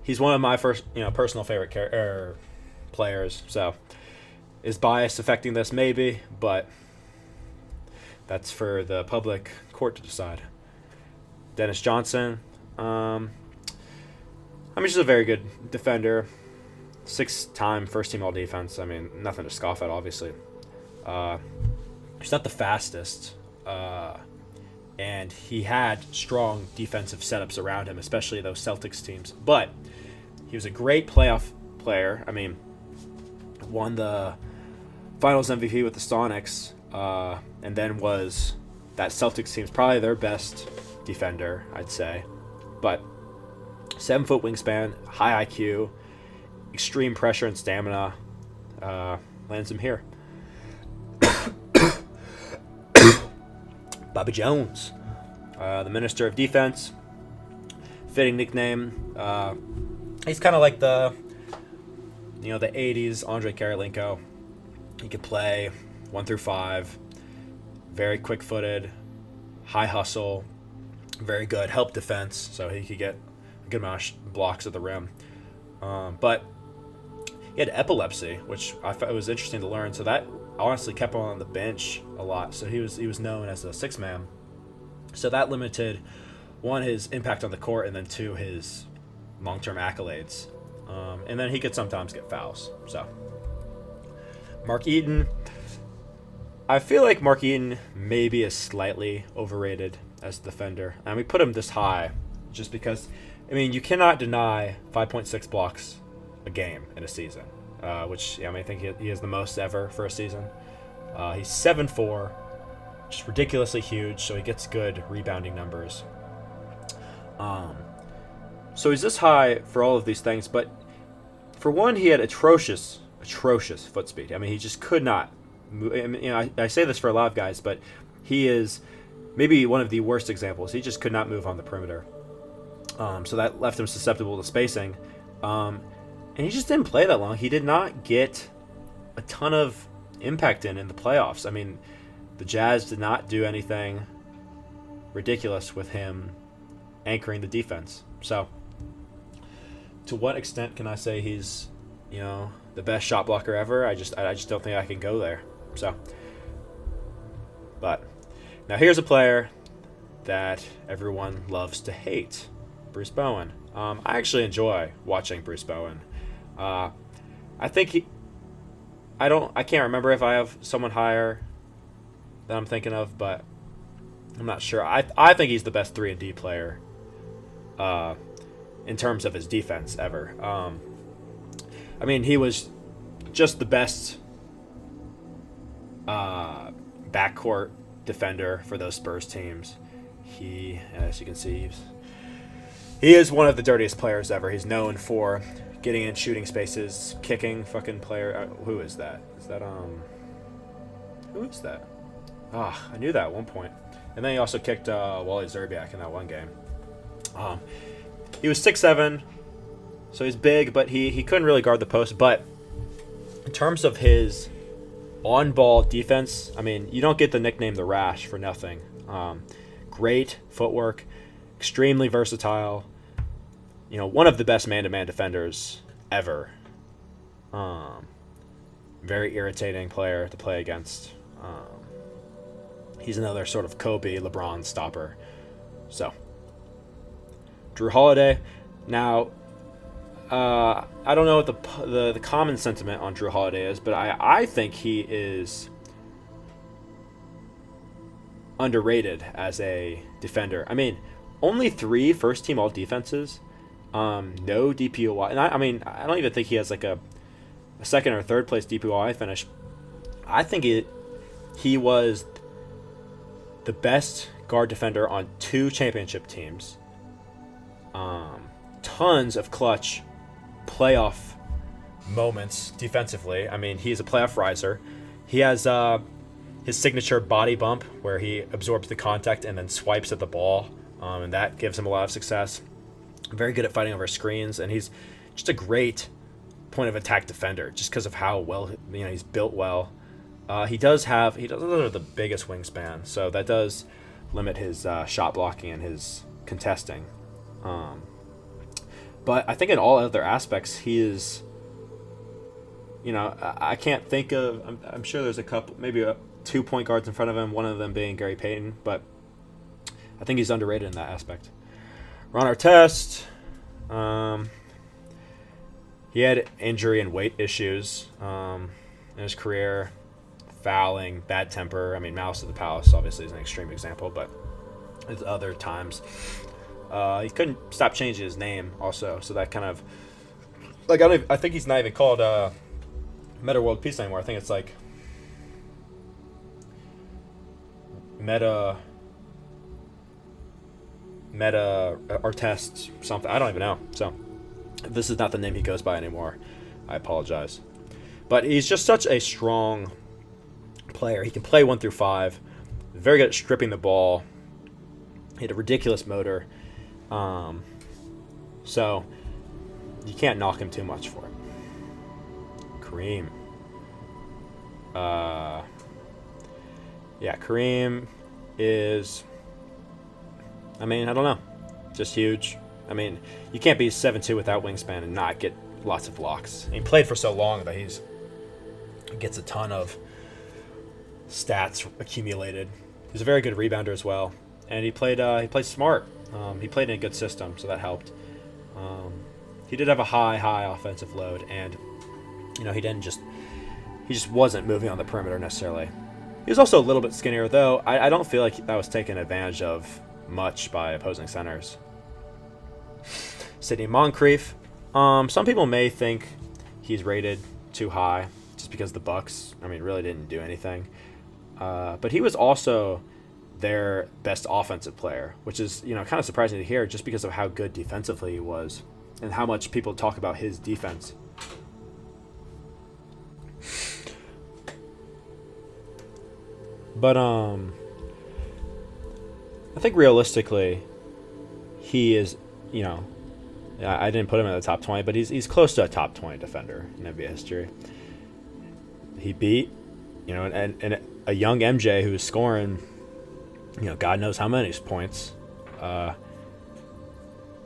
He's one of my first, personal favorite players. So, is bias affecting this? Maybe, but that's for the public court to decide. Dennis Johnson. He's a very good defender. 6-time first-team All-Defense. Nothing to scoff at, obviously. He's not the fastest, and he had strong defensive setups around him, especially those Celtics teams. But he was a great playoff player. Won the Finals MVP with the Sonics, and then was that Celtics team's probably their best defender, I'd say. But 7-foot wingspan, high IQ, extreme pressure and stamina, lands him here. Bobby Jones, the Minister of Defense, fitting nickname. He's kind of like the 80s Andre Karolinko. He could play 1 through 5, very quick-footed, high hustle, very good help defense, so he could get a good amount of blocks at the rim. But he had epilepsy, which I thought was interesting to learn. So that honestly kept him on the bench a lot. So he was known as a 6-man. So that limited, 1, his impact on the court, and then 2, his long-term accolades. And then he could sometimes get fouls. So Mark Eaton. I feel like Mark Eaton maybe is slightly overrated as a defender. And we put him this high just because, you cannot deny 5.6 blocks a game in a season, which I think he is the most ever for a season. He's 7'4", just ridiculously huge, so he gets good rebounding numbers. So he's this high for all of these things, but for one, he had atrocious foot speed. He just could not move. I say this for a lot of guys, but he is maybe one of the worst examples. He just could not move on the perimeter. So that left him susceptible to spacing. And he just didn't play that long. He did not get a ton of impact in the playoffs. The Jazz did not do anything ridiculous with him anchoring the defense. So, to what extent can I say he's, the best shot blocker ever? I just don't think I can go there. So, but now here's a player that everyone loves to hate, Bruce Bowen. I actually enjoy watching Bruce Bowen. I think I can't remember if I have someone higher that I'm thinking of, but I'm not sure. I think he's the best 3-and-D player in terms of his defense ever. I mean, he was just the best backcourt defender for those Spurs teams. He, as you can see, he is one of the dirtiest players ever. He's known for getting in shooting spaces, kicking fucking player. Who is that? Who is that? I knew that at one point. And then he also kicked Wally Zerbiak in that one game. He was 6'7", so he's big, but he couldn't really guard the post. But in terms of his on-ball defense, I mean, you don't get the nickname the Rash for nothing. Great footwork, extremely versatile. You know, one of the best man-to-man defenders ever. Very irritating player to play against. He's another sort of Kobe, LeBron stopper. So, Jrue Holiday. Now, I don't know what the common sentiment on Jrue Holiday is, but I think he is underrated as a defender. I mean, only 3 first-team all-defenses, no DPOY. And I don't even think he has like a second or third place DPOY finish. I think he was the best guard defender on 2 championship teams. Tons of clutch playoff moments defensively. I mean, he's a playoff riser. He has his signature body bump where he absorbs the contact and then swipes at the ball, and that gives him a lot of success. Very good at fighting over screens, and he's just a great point of attack defender just because of how well he's built well. He doesn't have the biggest wingspan, so that does limit his shot blocking and his contesting. But I think in all other aspects, he is, I can't think of, I'm sure there's a couple, maybe 2 point guards in front of him, one of them being Gary Payton, but I think he's underrated in that aspect. Ron Artest, he had injury and weight issues in his career, fouling, bad temper. I mean, Malice of the Palace obviously is an extreme example, but at other times, he couldn't stop changing his name also, so that kind of, like, I think he's not even called Meta World Peace anymore. I think it's like Meta Artest something. I don't even know. So if this is not the name he goes by anymore, I apologize. But he's just such a strong player. He can play 1 through 5. Very good at stripping the ball. He had a ridiculous motor. So you can't knock him too much for it. Kareem. Kareem is, I don't know, just huge. I mean, you can't be 7'2" without wingspan and not get lots of blocks. And he played for so long that he gets a ton of stats accumulated. He's a very good rebounder as well, and he played smart. He played in a good system, so that helped. He did have a high offensive load, and he just wasn't moving on the perimeter necessarily. He was also a little bit skinnier, though. I don't feel like that was taken advantage of much by opposing centers. Sidney Moncrief. Some people may think he's rated too high just because the Bucks, really didn't do anything. But he was also their best offensive player, which is, kind of surprising to hear just because of how good defensively he was and how much people talk about his defense. But I think realistically, he is, I didn't put him in the top 20, but he's close to a top 20 defender in NBA history. He beat, and a young MJ who's scoring, God knows how many points.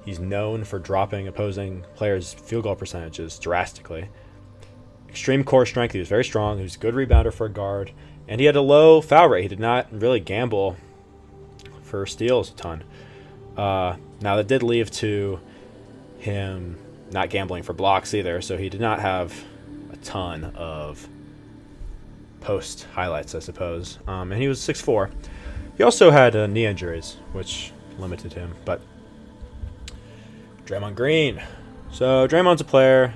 He's known for dropping opposing players' field goal percentages drastically. Extreme core strength. He was very strong. He was a good rebounder for a guard. And he had a low foul rate. He did not really gamble for steals a ton. Now, that did lead to him not gambling for blocks either, so he did not have a ton of post highlights, I suppose. And he was 6'4". He also had knee injuries, which limited him. But Draymond Green. So Draymond's a player,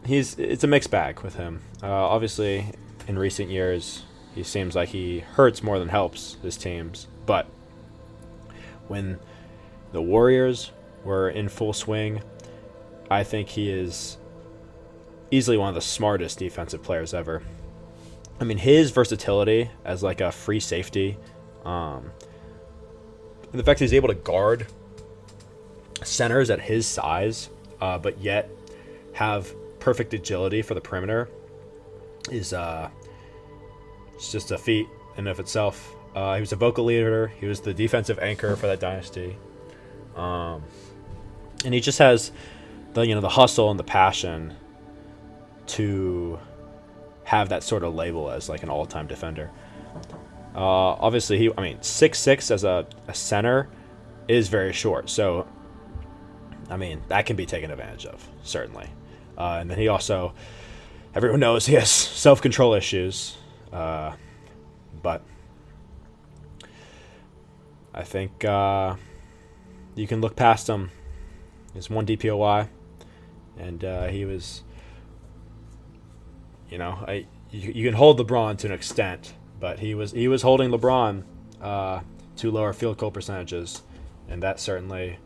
it's a mixed bag with him. Obviously, in recent years, he seems like he hurts more than helps his teams. But when the Warriors were in full swing, I think he is easily one of the smartest defensive players ever. I mean, his versatility as like a free safety, and the fact that he's able to guard centers at his size, but yet have perfect agility for the perimeter is it's just a feat in and of itself. He was a vocal leader. He was the defensive anchor for that dynasty, and he just has the hustle and the passion to have that sort of label as like an all-time defender. Obviously, 6'6" as a center is very short. So, that can be taken advantage of, certainly. And then he also, everyone knows he has self-control issues. But I think you can look past him. He's one DPOY, and he was, you can hold LeBron to an extent, but he was holding LeBron to lower field goal percentages, and that certainly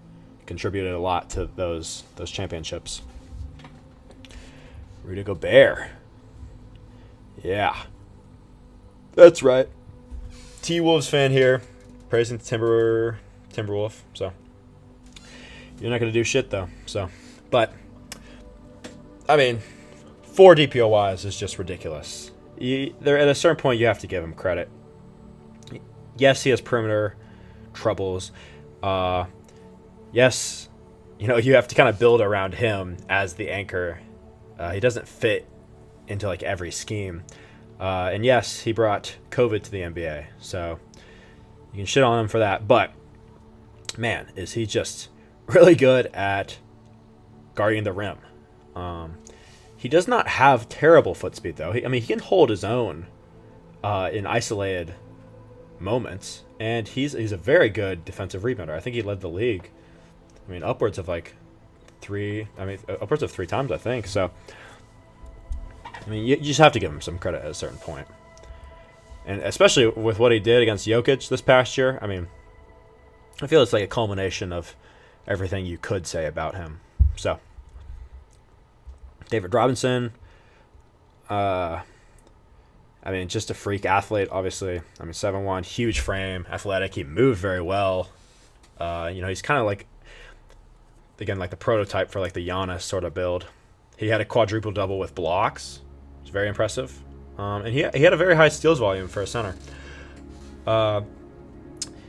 contributed a lot to those championships. Rudy Gobert. Yeah. That's right. T-Wolves fan here, praising Timberwolf. So you're not gonna do shit though. So, but 4 DPOYs is just ridiculous. There at a certain point you have to give him credit. Yes, he has perimeter troubles. Yes, you have to kind of build around him as the anchor. He doesn't fit into like every scheme. And yes, he brought COVID to the NBA, so you can shit on him for that. But man, is he just really good at guarding the rim. He does not have terrible foot speed, though. He can hold his own in isolated moments, and he's a very good defensive rebounder. I think he led the league. Upwards of three times, I think. So, you just have to give him some credit at a certain point. And especially with what he did against Jokic this past year, I feel it's like a culmination of everything you could say about him. So, David Robinson, just a freak athlete, obviously. 7'1", huge frame, athletic. He moved very well. He's kind of like the prototype for like the Giannis sort of build. He had a quadruple double with blocks. It's very impressive. And he had a very high steals volume for a center.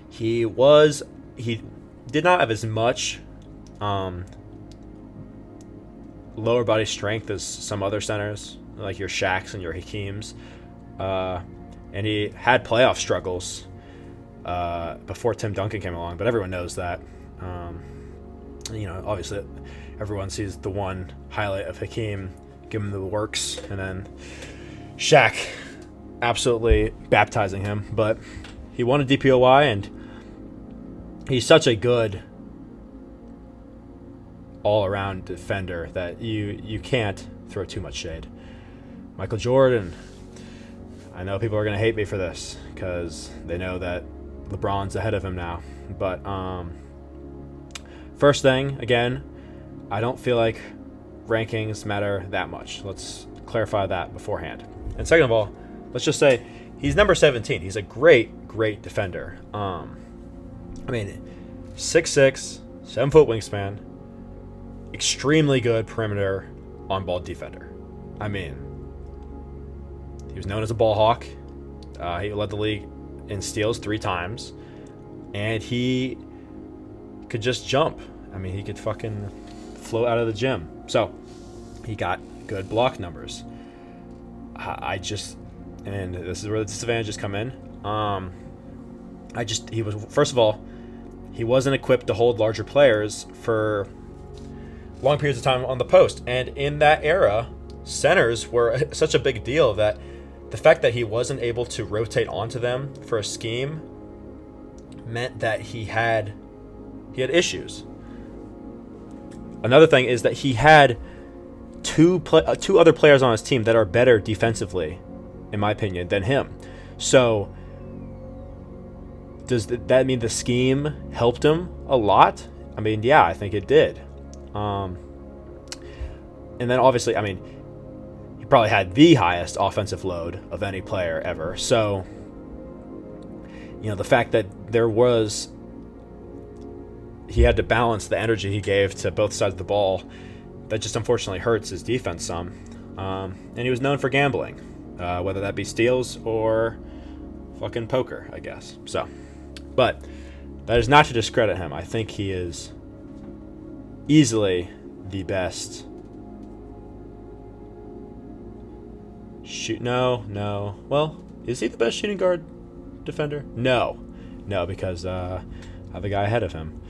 He did not have as much lower body strength as some other centers, like your Shaqs and your Hakeems. And he had playoff struggles before Tim Duncan came along, but everyone knows that. Obviously everyone sees the one highlight of Hakeem giving him the works, and then Shaq absolutely baptizing him. But he won a DPOY, and he's such a good all-around defender that you can't throw too much shade. Michael Jordan. I know people are going to hate me for this because they know that LeBron's ahead of him now. But first thing, again, I don't feel like rankings matter that much. Let's clarify that beforehand. And second of all, let's just say he's number 17. He's a great, great defender. 6'6", 7-foot wingspan, extremely good perimeter on-ball defender. He was known as a ball hawk. He led the league in steals 3 times, and he could just jump. He could fucking float out of the gym. So he got good block numbers. And this is where the disadvantages come in. First of all, he wasn't equipped to hold larger players for long periods of time on the post. And in that era, centers were such a big deal that the fact that he wasn't able to rotate onto them for a scheme meant that he had issues. Another thing is that he had two other players on his team that are better defensively, in my opinion, than him. So does that mean the scheme helped him a lot? I mean, yeah, I think it did. And then obviously, I mean, he probably had the highest offensive load of any player ever. So, the fact that he had to balance the energy he gave to both sides of the ball, that just unfortunately hurts his defense some. And he was known for gambling, whether that be steals or fucking poker, I guess. So, but that is not to discredit him. I think he is easily the best. No. Well, is he the best shooting guard defender? No, because I have a guy ahead of him,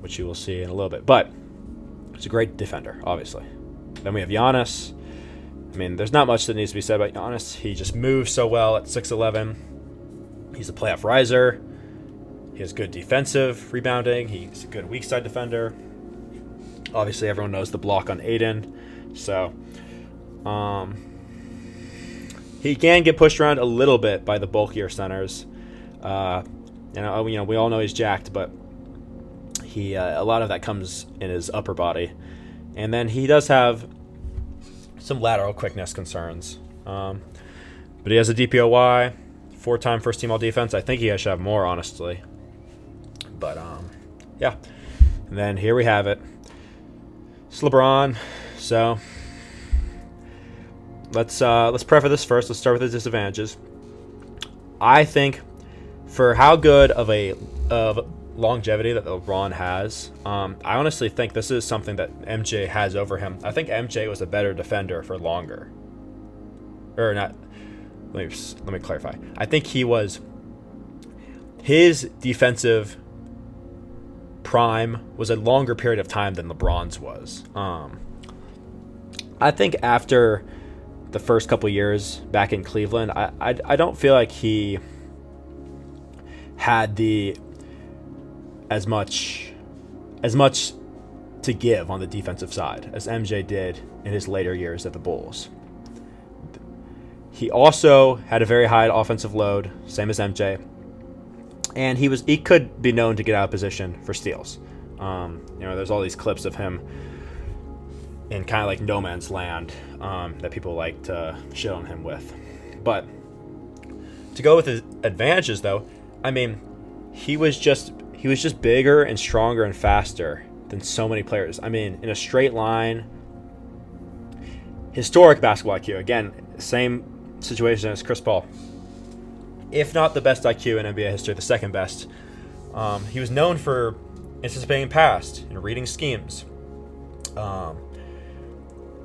which you will see in a little bit. But he's a great defender, obviously. Then we have Giannis. I mean, there's not much that needs to be said about Giannis. He just moves so well at 6'11". He's a playoff riser. He has good defensive rebounding. He's a good weak side defender. Obviously, everyone knows the block on Aiden. So, he can get pushed around a little bit by the bulkier centers. We all know he's jacked, but a lot of that comes in his upper body. And then he does have some lateral quickness concerns. But he has a DPOY, 4-time first-team all-defense. I think he should have more, honestly. But, yeah. And then here we have it. It's LeBron. So, let's preface this first. Let's start with the disadvantages. I think for how good of longevity that LeBron has, I honestly think this is something that MJ has over him. I think MJ was a better defender for longer. Or not. Let me clarify. I think his defensive prime was a longer period of time than LeBron's was. I think after the first couple years back in Cleveland, I don't feel like he had as much to give on the defensive side as MJ did in his later years at the Bulls. He also had a very high offensive load, same as MJ, and he could be known to get out of position for steals. There's all these clips of him in kind of like no man's land that people like to shit on him with. But to go with his advantages, though, I mean, he was just bigger and stronger and faster than so many players. I mean, in a straight line, historic basketball IQ. Again, same situation as Chris Paul. If not the best IQ in NBA history, the second best. He was known for anticipating past and reading schemes,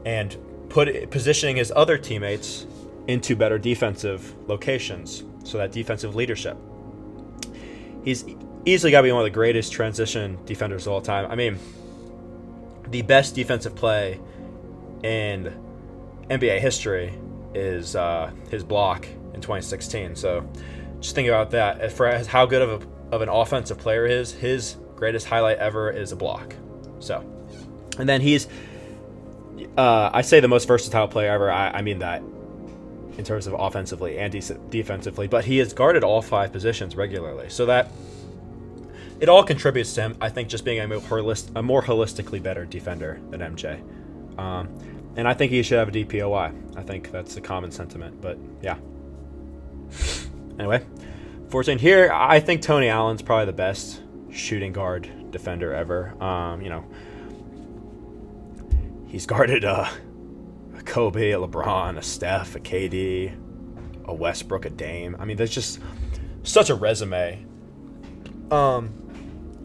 and positioning his other teammates into better defensive locations, so that defensive leadership. He's easily got to be one of the greatest transition defenders of all time. I mean, the best defensive play in NBA history is his block in 2016. So just think about that. For how good of an offensive player he is, his greatest highlight ever is a block. So, and then he's, I say the most versatile player ever. I mean that in terms of offensively and defensively, but he has guarded all 5 positions regularly. So that it all contributes to him, I think, just being a more holistically better defender than MJ. And I think he should have a DPOY. I think that's a common sentiment, but yeah. Anyway, 14 here, I think Tony Allen's probably the best shooting guard defender ever. He's guarded a Kobe, a LeBron, a Steph, a KD, a Westbrook, a Dame. I mean, there's just such a resume.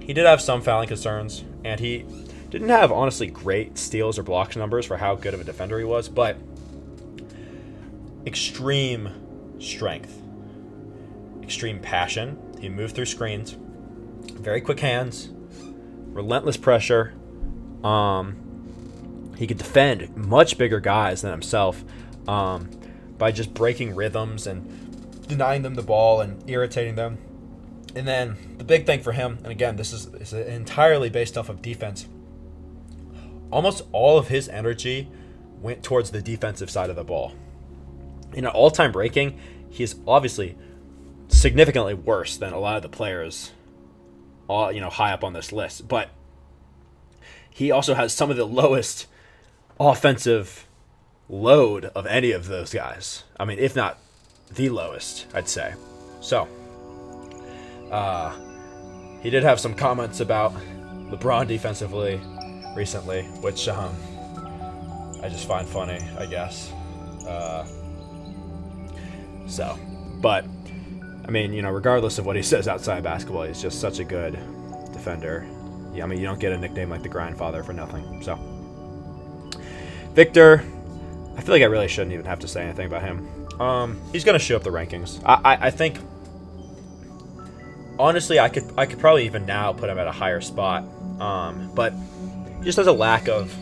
He did have some fouling concerns, and he didn't have, honestly, great steals or blocks numbers for how good of a defender he was, but extreme strength, extreme passion. He moved through screens, very quick hands, relentless pressure, he could defend much bigger guys than himself by just breaking rhythms and denying them the ball and irritating them. And then the big thing for him, and again, this is entirely based off of defense, almost all of his energy went towards the defensive side of the ball. In an all-time breaking, he is obviously significantly worse than a lot of the players high up on this list. But he also has some of the lowest offensive load of any of those guys. I mean, if not the lowest, I'd say. So, he did have some comments about LeBron defensively recently, which I just find funny, I guess. But I mean, regardless of what he says outside basketball, he's just such a good defender. Yeah, I mean, you don't get a nickname like the Grindfather for nothing. So, Victor, I feel like I really shouldn't even have to say anything about him. He's gonna shoot up the rankings. I think, honestly, I could probably even now put him at a higher spot. But he just has a lack of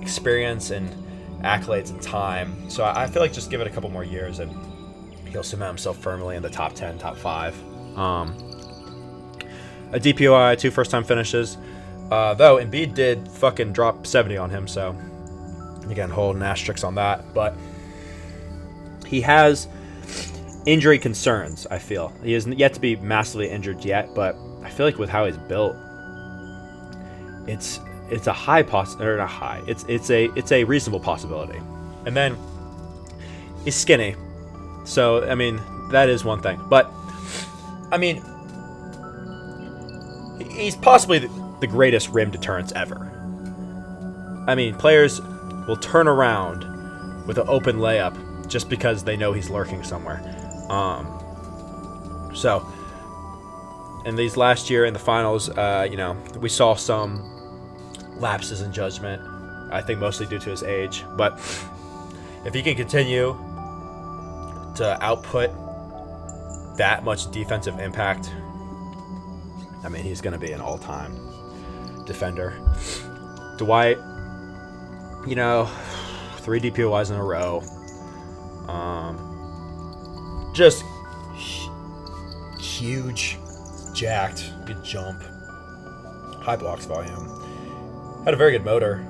experience and accolades and time. So I feel like just give it a couple more years and he'll cement himself firmly in the top 10, top 5. A DPOI, 2 first-time finishes. Though Embiid did fucking drop 70 on him, so again, hold an asterisk on that. But he has injury concerns, I feel. He is yet to be massively injured yet, but I feel like with how he's built, it's a high or not high. It's a reasonable possibility. And then he's skinny, so I mean that is one thing. But I mean, he's possibly the greatest rim deterrence ever. I mean, players will turn around with an open layup just because they know he's lurking somewhere. So in these last year in the finals, we saw some lapses in judgment, I think mostly due to his age. But if he can continue to output that much defensive impact, I mean, he's going to be an all-time defender. Dwight, 3 DPOIs in a row. Just huge, jacked, good jump, high blocks volume. Had a very good motor,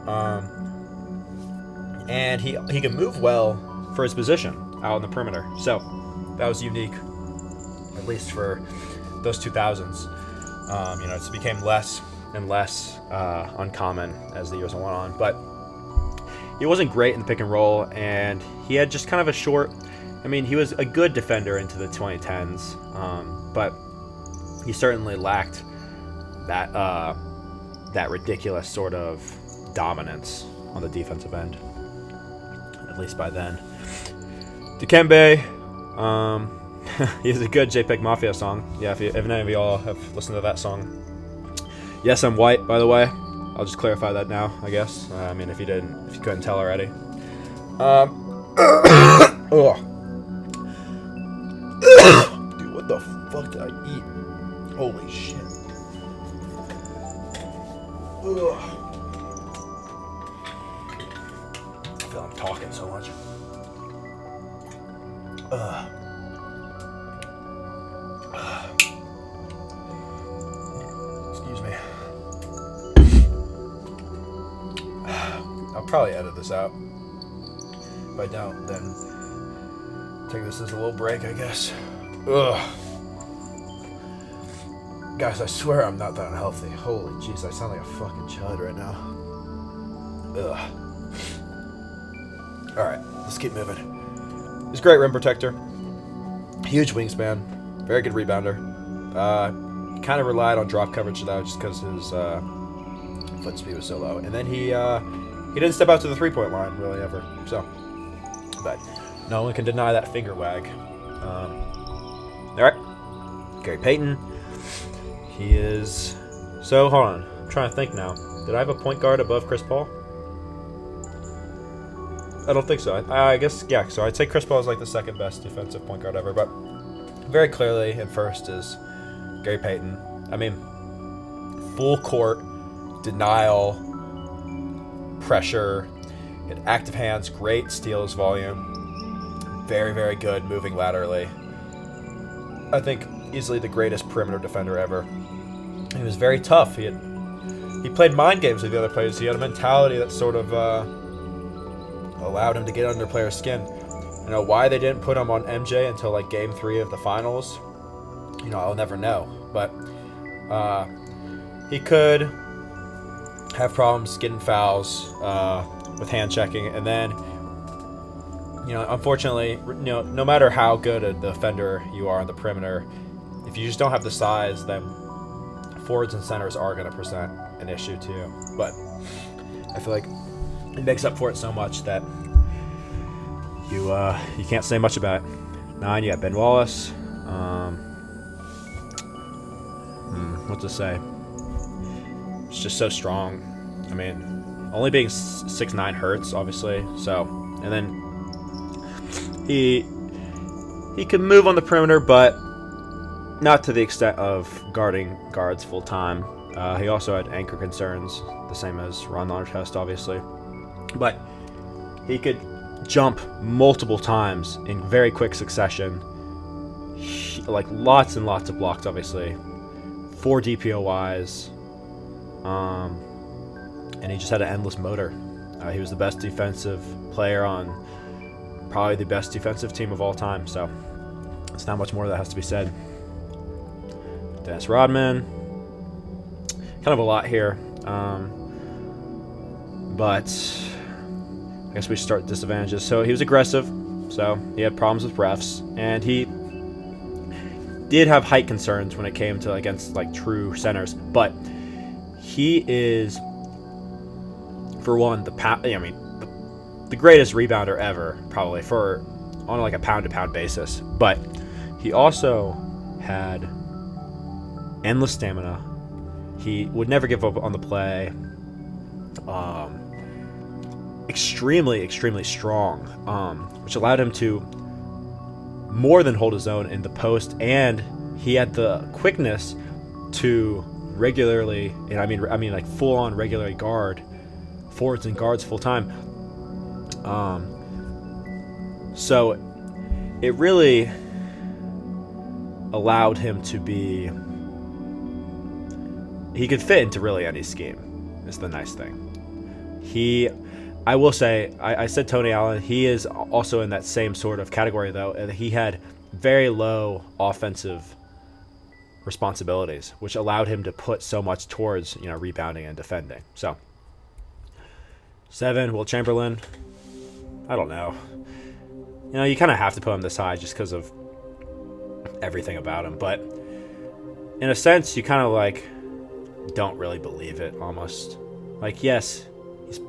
and he can move well for his position out on the perimeter. So that was unique, at least for those 2000s. It became less and less uncommon as the years went on. But he wasn't great in the pick and roll, and he had just kind of a short. I mean, he was a good defender into the 2010s, but he certainly lacked that ridiculous sort of dominance on the defensive end, at least by then. Dikembe, he has a good JPEG Mafia song. Yeah, if any of y'all have listened to that song. Yes, I'm white, by the way. I'll just clarify that now, I guess. I mean, if you couldn't tell already. Dude, what the fuck did I eat? Holy shit. Ugh. I feel I'm talking so much. Excuse me. I'll probably edit this out. If I don't, then take this as a little break, I guess. Ugh. Guys, I swear I'm not that unhealthy. Holy jeez, I sound like a fucking chud right now. Ugh. Alright, let's keep moving. He's a great rim protector. Huge wingspan. Very good rebounder. Kind of relied on drop coverage though, just because his foot speed was so low. And then he didn't step out to the three-point line really ever. So, but no one can deny that finger wag. Alright. Gary Payton. He is... So, hold on. I'm trying to think now. Did I have a point guard above Chris Paul? I don't think so. I guess, yeah. So I'd say Chris Paul is like the second best defensive point guard ever. But very clearly, at first is Gary Payton. I mean, full court denial, pressure, he had active hands, great steals volume, very, very good moving laterally. I think easily the greatest perimeter defender ever. He was very tough. He played mind games with the other players. He had a mentality that sort of allowed him to get under players' skin. You know, why they didn't put him on MJ until like Game 3 of the finals, you know, I'll never know. But he could have problems getting fouls with hand checking, and then, you know, unfortunately, you know, no matter how good a defender you are on the perimeter, if you just don't have the size, then forwards and centers are going to present an issue too. But I feel like it makes up for it so much that you can't say much about it. 9, you got Ben Wallace. What to say? It's just so strong. I mean, only being 6'9" hurts, obviously. So, and then he can move on the perimeter, but not to the extent of guarding guards full time. He also had anchor concerns, the same as Ron Artest, obviously. But he could jump multiple times in very quick succession. Like lots and lots of blocks, obviously. 4 DPOYs. And he just had an endless motor. He was the best defensive player on probably the best defensive team of all time. So it's not much more that has to be said. Dennis Rodman. Kind of a lot here. But I guess we start disadvantages. So he was aggressive. So he had problems with refs. And he did have height concerns when it came to against like true centers. But he is, for one, the greatest rebounder ever, probably, for on like a pound-to-pound basis. But he also had endless stamina. He would never give up on the play. Extremely, extremely strong, which allowed him to more than hold his own in the post, and he had the quickness to regularly, and I mean like full-on regularly guard forwards and guards full time. So it really allowed him to be. He could fit into really any scheme. Is the nice thing. I will say, I said Tony Allen. He is also in that same sort of category, though. And he had very low offensive responsibilities, which allowed him to put so much towards, you know, rebounding and defending. So 7, Will Chamberlain. I don't know. You know, you kind of have to put him this high just because of everything about him. But in a sense, you kind of like don't really believe it almost. Like, yes, he's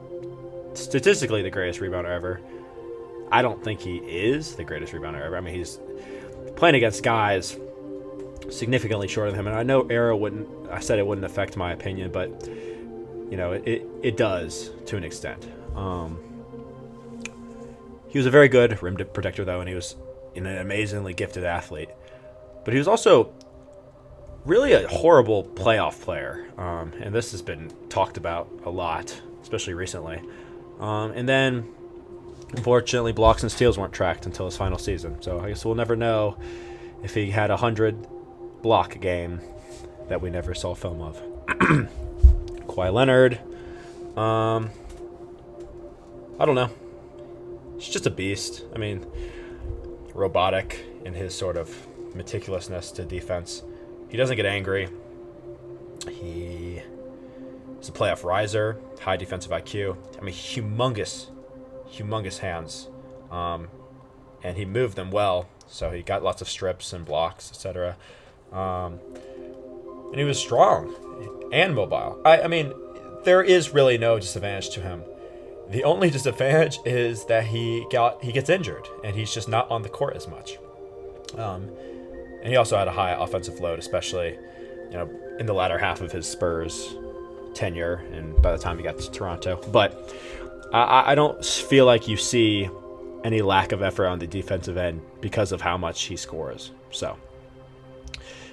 statistically the greatest rebounder ever. I don't think he is the greatest rebounder ever. I mean, he's playing against guys significantly shorter than him, and I know I said it wouldn't affect my opinion, but you know, it does to an extent. He was a very good rim protector, though, and he was an amazingly gifted athlete. But he was also really a horrible playoff player, and this has been talked about a lot, especially recently. And then, unfortunately, blocks and steals weren't tracked until his final season. So I guess we'll never know if he had a 100-block game that we never saw film of. Kawhi Leonard. I don't know. He's just a beast. I mean, robotic in his sort of meticulousness to defense. He doesn't get angry. He is a playoff riser, high defensive IQ. I mean, humongous hands. And he moved them well, so he got lots of strips and blocks, etc. And he was strong and mobile. I mean, there is really no disadvantage to him. The only disadvantage is that he gets injured, and he's just not on the court as much. And he also had a high offensive load, especially, you know, in the latter half of his Spurs tenure, and by the time he got to Toronto. But I don't feel like you see any lack of effort on the defensive end because of how much he scores. So,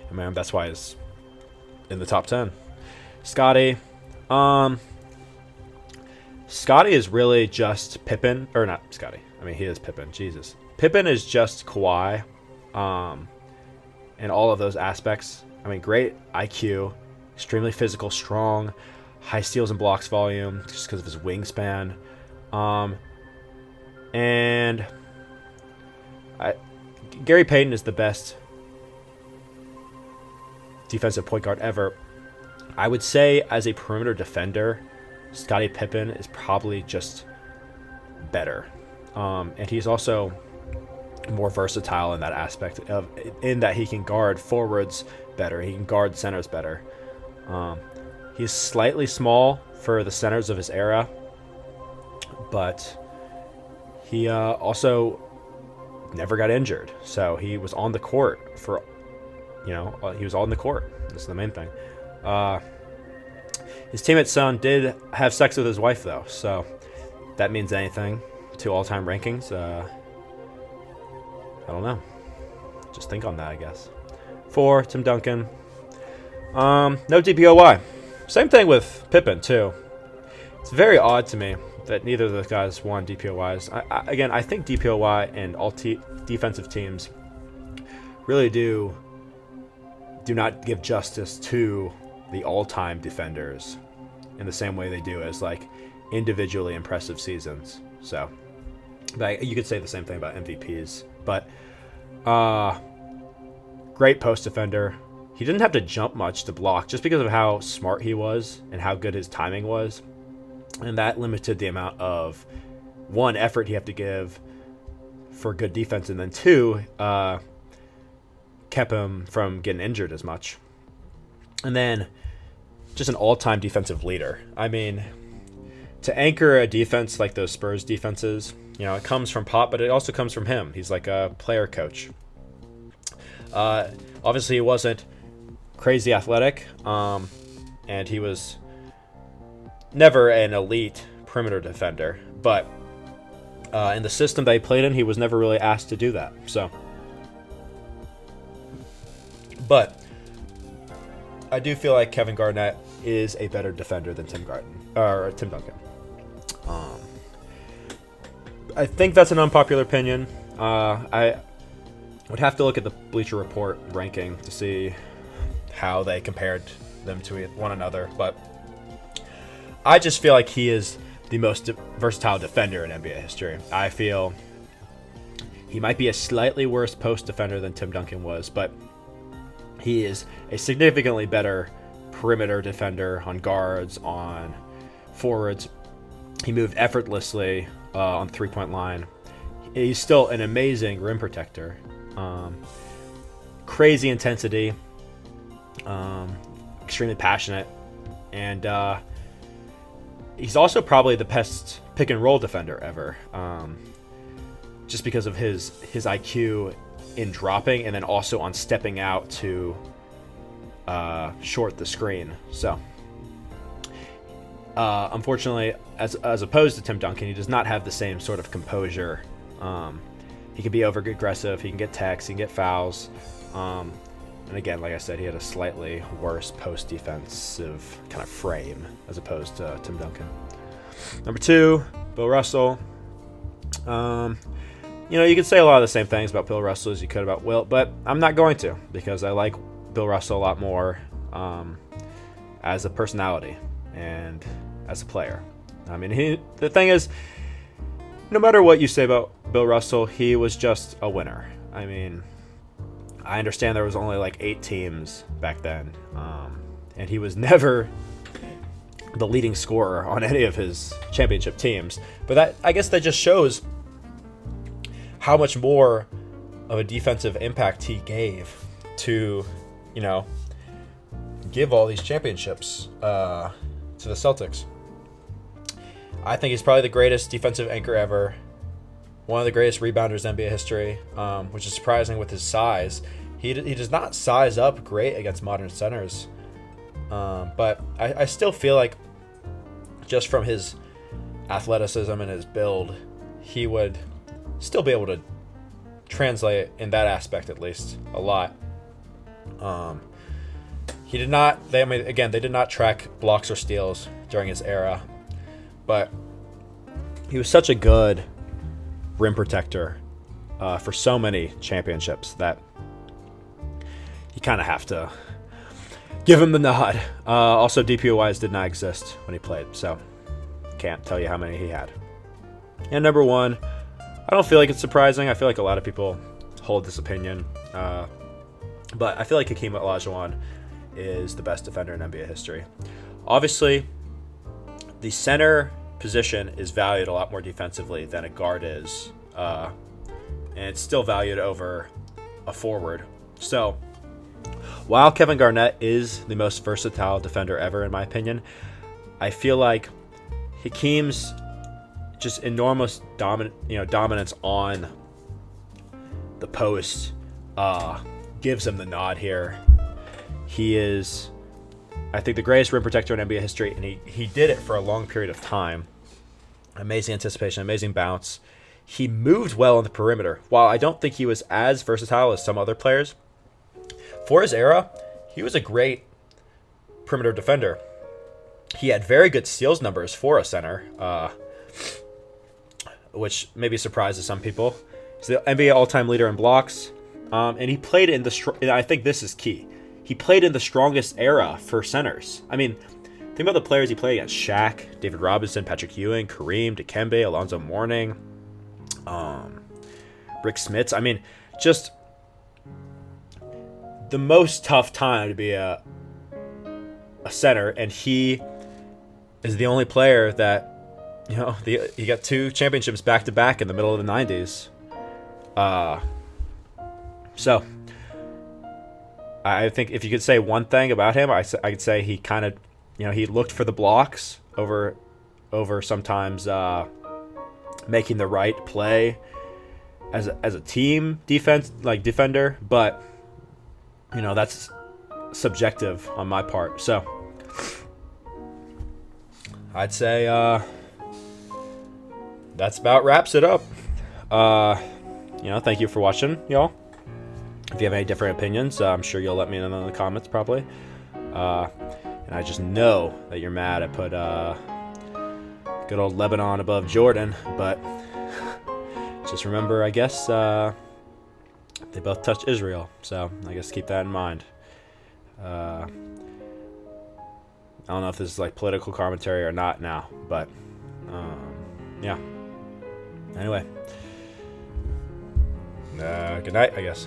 I mean, that's why he's in the top 10. Scottie, Scottie is really just Pippen, or not Scottie. I mean, he is Pippen. Jesus, Pippen is just Kawhi, in all of those aspects. I mean, great IQ, extremely physical, strong, high steals and blocks volume just because of his wingspan, and Gary Payton is the best defensive point guard ever. I would say as a perimeter defender, Scottie Pippen is probably just better. And he's also more versatile in that aspect, in that he can guard forwards better. He can guard centers better. He's slightly small for the centers of his era, but he also never got injured. So he was on the court for, he was on the court. This is the main thing. His teammate's son did have sex with his wife, though, so that means anything to all-time rankings. I don't know. Just think on that, I guess. 4, Tim Duncan. No DPOY. Same thing with Pippen, too. It's very odd to me that neither of those guys won DPOYs. I think DPOY and all defensive teams really do not give justice to the all-time defenders in the same way they do as like individually impressive seasons. So, but you could say the same thing about MVPs. But great post defender. He didn't have to jump much to block just because of how smart he was and how good his timing was, and that limited the amount of, one, effort he had to give for good defense, and then 2, kept him from getting injured as much. And then just an all-time defensive leader. I mean, to anchor a defense like those Spurs defenses, it comes from Pop, but it also comes from him. He's like a player coach. Obviously, he wasn't crazy athletic, and he was never an elite perimeter defender. But in the system that he played in, he was never really asked to do that. But I do feel like Kevin Garnett is a better defender than Tim Duncan. I think that's an unpopular opinion. I would have to look at the Bleacher Report ranking to see how they compared them to one another, but I just feel like he is the most versatile defender in NBA history. I feel he might be a slightly worse post defender than Tim Duncan was, but he is a significantly better perimeter defender on guards, on forwards. He moved effortlessly on the three-point line. He's still an amazing rim protector. Crazy intensity. Extremely passionate. And he's also probably the best pick-and-roll defender ever. Just because of his IQ in dropping and then also on stepping out to short the screen. So unfortunately, as opposed to Tim Duncan, he does not have the same sort of composure. He can be over aggressive, he can get techs, he can get fouls, and again, like I said, he had a slightly worse post defensive kind of frame as opposed to Tim Duncan. Number 2, Bill Russell. You could say a lot of the same things about Bill Russell as you could about Wilt, but I'm not going to, because I like Bill Russell a lot more as a personality and as a player. I mean, the thing is, no matter what you say about Bill Russell, he was just a winner. I mean, I understand there was only like 8 teams back then, and he was never the leading scorer on any of his championship teams. But I guess that just shows how much more of a defensive impact he gave to, give all these championships to the Celtics. I think he's probably the greatest defensive anchor ever, one of the greatest rebounders in NBA history, which is surprising with his size. He does not size up great against modern centers, but I still feel like just from his athleticism and his build, he would still be able to translate in that aspect at least a lot. He did not. They did not track blocks or steals. during his era. But he was such a good rim protector for so many championships that you kind of have to give him the nod. Also, DPOYs did not exist when he played, so can't tell you how many he had. And number one, I don't feel like it's surprising. I feel like a lot of people hold this opinion. But I feel like Hakeem Olajuwon is the best defender in NBA history. Obviously, the center position is valued a lot more defensively than a guard is. And it's still valued over a forward. So, while Kevin Garnett is the most versatile defender ever, in my opinion, I feel like Hakeem's just enormous dominance on the post gives him the nod here. He is, I think, the greatest rim protector in NBA history, and he did it for a long period of time. Amazing anticipation, amazing bounce. He moved well on the perimeter. While I don't think he was as versatile as some other players, for his era, he was a great perimeter defender. He had very good steals numbers for a center, which maybe surprises some people. He's the NBA all-time leader in blocks, and he played in and I think this is key. He played in the strongest era for centers. I mean, think about the players he played against: Shaq, David Robinson, Patrick Ewing, Kareem, Dikembe, Alonzo Mourning, Rick Smits. I mean, just the most tough time to be a center, and he is the only player that, he got 2 championships back to back in the middle of the 90s. So I think if you could say one thing about him, I could say he kind of, he looked for the blocks over sometimes making the right play as a team defender, but that's subjective on my part. So I'd say that's about wraps it up. Thank you for watching, y'all. If you have any different opinions, I'm sure you'll let me know in the comments probably. And I just know that you're mad I put good old Lebanon above Jordan, but just remember, I guess they both touched Israel, so I guess keep that in mind. I don't know if this is like political commentary or not now, but yeah. Anyway, good night, I guess.